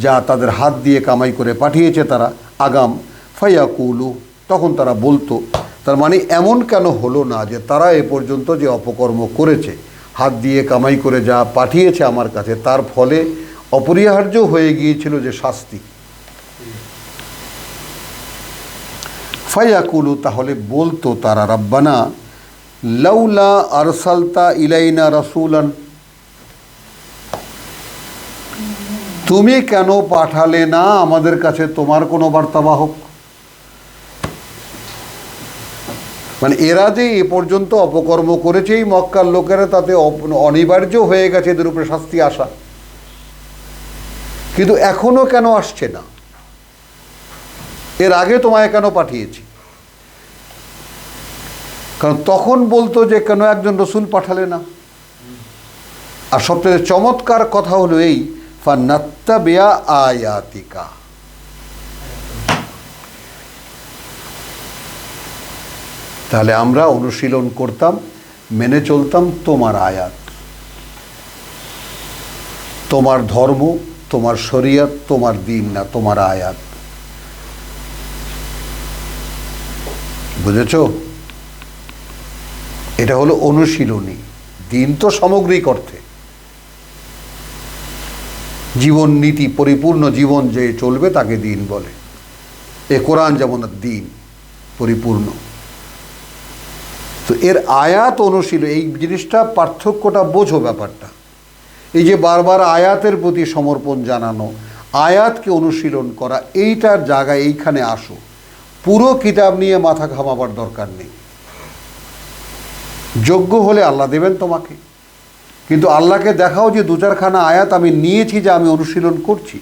যা তাদের হাত দিয়ে কামাই করে পাঠিয়েছে তারা, আগাম, ফায়াকুলু, তখন তারা বলতো, তার মানে এমন কেন হলো না যে তারা এ পর্যন্ত যে অপকর্ম করেছে, হাত দিয়ে কামাই করে যা পাঠিয়েছে আমার কাছে, তার ফলে অপরিহার্য হয়ে গিয়েছিল যে শাস্তি। ফায়াকুলু, তাহলে বলতো তারা, রাব্বানা লাউলা আরসালতা ইলাইনা রাসূলান, তুমি কেন পাঠালে না আমাদের কাছে তোমার কোনো বার্তাবাহক। মানে এরা যে এ পর্যন্ত অপকর্ম করেছে এই মক্কার লোকেরা, তাতে অনিবার্য হয়ে গেছে এদের উপরে শাস্তি আসা, কিন্তু এখনো কেন আসছে না? এর আগে তোমায় কেন পাঠিয়েছি? কারণ তখন বলতো যে কেন একজন রসুল পাঠালে না। আর সবচেয়ে চমৎকার কথা হলো এই, ফানাত্তাবিয়া আয়াতিকা, তাহলে আমরা অনুশীলন করতাম, মেনে চলতাম তোমার আয়াত, তোমার ধর্ম, তোমার শরিয়ত, তোমার দিন না, তোমার আয়াত। বুঝেছ? এটা হলো অনুশীলনী। দিন তো সামগ্রিক অর্থে জীবন নীতি, পরিপূর্ণ জীবন যে চলবে তাকে দিন বলে। এ কোরআন যেমন দিন পরিপূর্ণ, তো এর আয়াত অনুশীলন, এই জিনিসটা পার্থক্যটা বোঝো ব্যাপারটা। এই যে বারবার আয়াতের প্রতি সমর্পণ জানানো, আয়াতকে অনুশীলন করা, এইটার জায়গায় এইখানে আসো। পুরো কিতাব নিয়ে মাথা ঘামাবার দরকার নেই। যোগ্য হলে আল্লাহ দেবেন তোমাকে, কিন্তু আল্লাহকে দেখাও যে দু চারখানা আয়াত আমি নিয়েছি, যা আমি অনুশীলন করছি,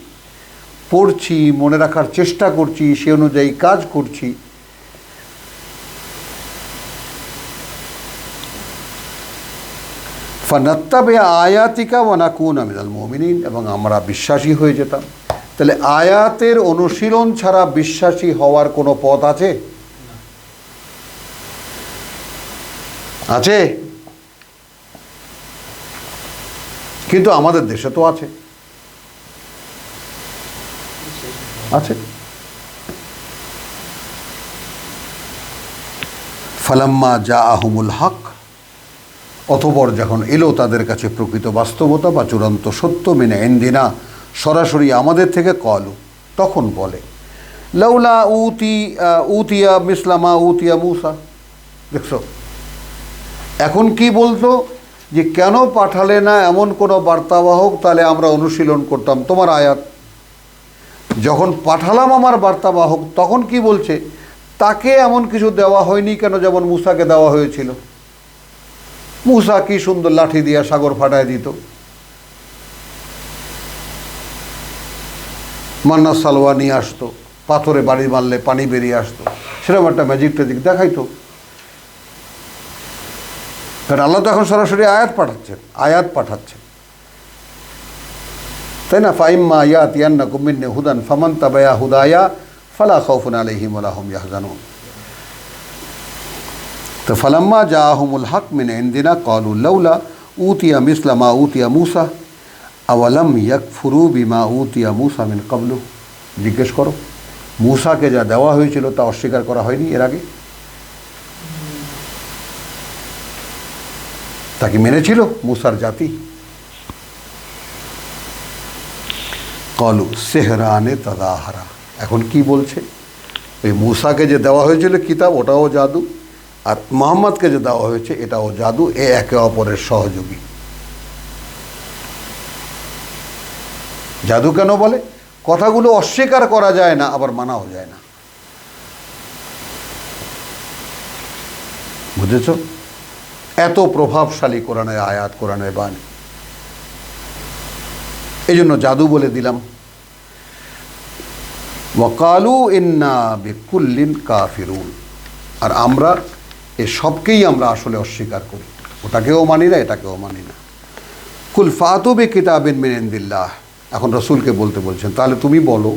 পড়ছি, মনে রাখার চেষ্টা করছি, সে অনুযায়ী কাজ করছি। ফানাত্তাবিয়া আয়াতিকা ওয়া নাকুনা মিনাল মুমিনিন, এবং আমরা বিশ্বাসী হয়ে যেতাম। তাহলে আয়াতের অনুশীলন ছাড়া বিশ্বাসী হওয়ার কোনো পথ আছে? আছে? কিন্তু আমাদের দেশে তো আছে, আছে। ফালাম্মা জাআহুমুল হক, অতঃপর যখন এলো তাদের কাছে প্রকৃত বাস্তবতা বা চূড়ান্ত সত্য, মিনে ইনদিনা, সরাসরি আমাদের থেকে, কলু, তখন বলে, লাউলা উতিয়া মিসলামা উতিয়া মুসা। দেখছো, এখন কি বলতো যে কেন পাঠালে না এমন কোনো বার্তাবাহক, তাহলে আমরা অনুশীলন করতাম তোমার আয়াত। যখন পাঠালাম আমার বার্তাবাহক, তখন কি বলছে, তাকে এমন কিছু দেওয়া হয়নি কেন যেমন মুসাকে দেওয়া হয়েছিল। মুসা কি সুন্দর লাঠি দিয়া সাগর ফাটায় দিত, মান্না সালোয়া নিয়ে আসতো, পাথরে বাড়ি মারলে পানি বেরিয়ে আসতো, সেরকম একটা ম্যাজিক ট্যাজিক দেখাইতো। কারণ আল্লাহ তো এখন সরাসরি আয়াত পাঠাচ্ছেন, তাই না? ফাইম্মা ইয়াতিয়ান্নাকুম মিন্নি হুদান ফামান তাবায়া হুদায়া ফালা খাউফুন আলাইহিম ওয়ালা হুম ইয়াহজানুন। তো ফালাম্মা জাআহুমুল হক মিন ইনদিনা ক্বালু লাউলা উতিয়া মিসলা মা উতিয়া মূসা আওয়ালাম ইয়াকফুরু বিমা উতিয়া মূসা মিন ক্বাবলু। জিজ্ঞেস করো, মূসাকে যা দেওয়া হয়েছিল তা অস্বীকার করা হয়নি এর আগে? তাকে মেনেছিল মূসার জাতি? কলু সেহরানে তাদাহারা। এখন কি বলছে, ওই মূসাকে যে দেওয়া হয়েছিল কিতাব ওটাও জাদু, আর মুহাম্মদকে যে দেওয়া হয়েছে এটাও জাদু, একে অপরের সহযোগী। জাদু কেন বলে? কথাগুলো অস্বীকার করা যায় না, আবার মানাও যায় না। বুঝেছ? এত প্রভাবশালী কোরআনের আয়াত, কোরআনের বাণী। এই জন্য জাদু বলে দিলাম। ওয়াকালু ইন্না বিকুল্লিন কাফিরুন। আর আমরা এ সবকেই আমরা আসলে অস্বীকার করি, ওটাকেও মানি না, এটাকেও মানি না। কুল ফাতু বিকিতাবিন মিন ইনদিল্লাহ। এখন রসুলকে বলতে বলছেন, তাহলে তুমি বলো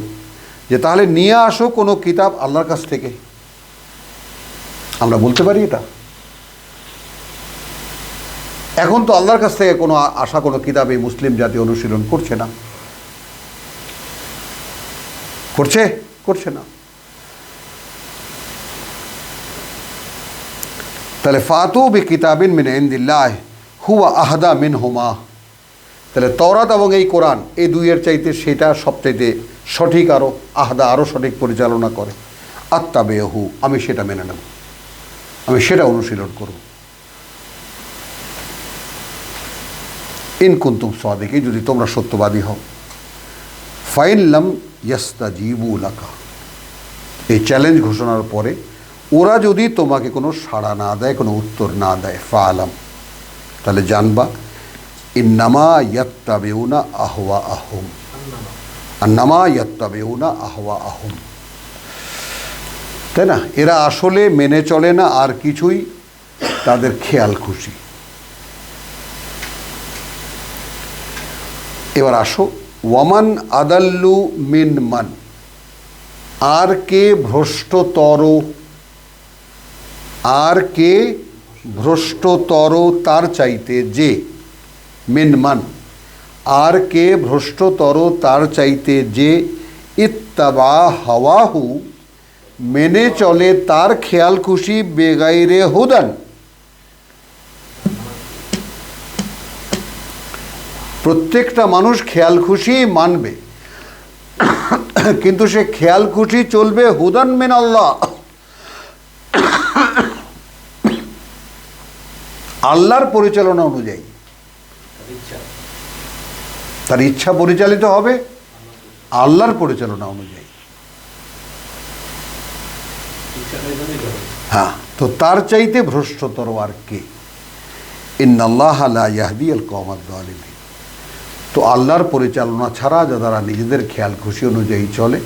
যে তাহলে নিয়ে আসো কোনো কিতাব আল্লাহর কাছ থেকে। আমরা বলতে পারি এটা? এখন তো আল্লাহর কাছ থেকে কোনো আশা কোনো কিতাব এই মুসলিম জাতি অনুশীলন করছে না। করছে না। তাহলে ফাতু বিকিতাবিন মিন ইনদিল্লাহ হুয়া আহদা মিনহুমা। তাহলে তওরাত এবং এই কোরআন, এই দুইয়ের চাইতে সেটা সবচাইতে সঠিক, আরও সঠিক পরিচালনা করে। আত্তাবেহু, আমি সেটা মেনে নেব, আমি সেটা অনুশীলন করব। ইন কুনতুম সাদিকিন, যদি তোমরা সত্যবাদী হও। ফাইন লাম ইয়াস্তাজিবু লাকা, এই চ্যালেঞ্জ ঘোষণার পরে ওরা যদি তোমাকে কোনো সাড়া না দেয়, কোনো উত্তর না দেয়, ফাআলাম, তাহলে জানবা ইন্নামা ইয়াত্তাবিউনা আহওয়াআহুম, আন্নামা ইয়াত্তাবিউনা আহওয়াআহুম। তাই না? এরা আসলে মেনে চলে না আর কিছুই, তাদের খেয়াল খুশি। এবার আসো, ওয়ামান আদাল্লু মিন মান, আর কে ভ্রষ্টতর, আর কে ভ্রষ্টতর তার চাইতে যে, মিন মান, আর কে ভ্রষ্টতর তার চাইতে যে, ইত্তাবা হাওয়াহু, মেনে চলে তার খেয়াল খুশি, বেগাইরে হুদান, প্রত্যেকটা মানুষ খেয়াল খুশি মানবে, কিন্তু সে খেয়াল খুশি চলবে হুদান মিন আল্লাহ, আল্লাহর পরিচালনা অনুযায়ী। তার ইচ্ছা পরিচালিত হবে আল্লাহর পরিচালনা অনুযায়ী। হ্যাঁ, তো তার চাইতে ভ্রষ্টতর আর কে? ইন্নাল্লাহা লা ইয়াহদিয়াল কওমাজ জালিমিন। তো আল্লাহর পরিচালনা ছাড়া যারা নিজেদের খেয়াল খুশি অনুযায়ী চলে,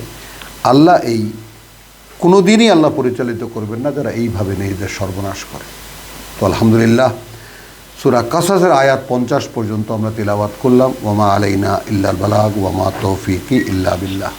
আল্লাহ এই কোনো দিনই আল্লাহ পরিচালিত করবেন না যারা এইভাবে নিজেদের সর্বনাশ করে। তো আলহামদুলিল্লাহ, সূরা কাসাসের আয়াত 50 পর্যন্ত আমরা তিলাওয়াত করলাম। ওয়ামা আলাইনা ইল্লাল বালাগ ওয়ামা তৌফিকি ইল্লা বিল্লাহ।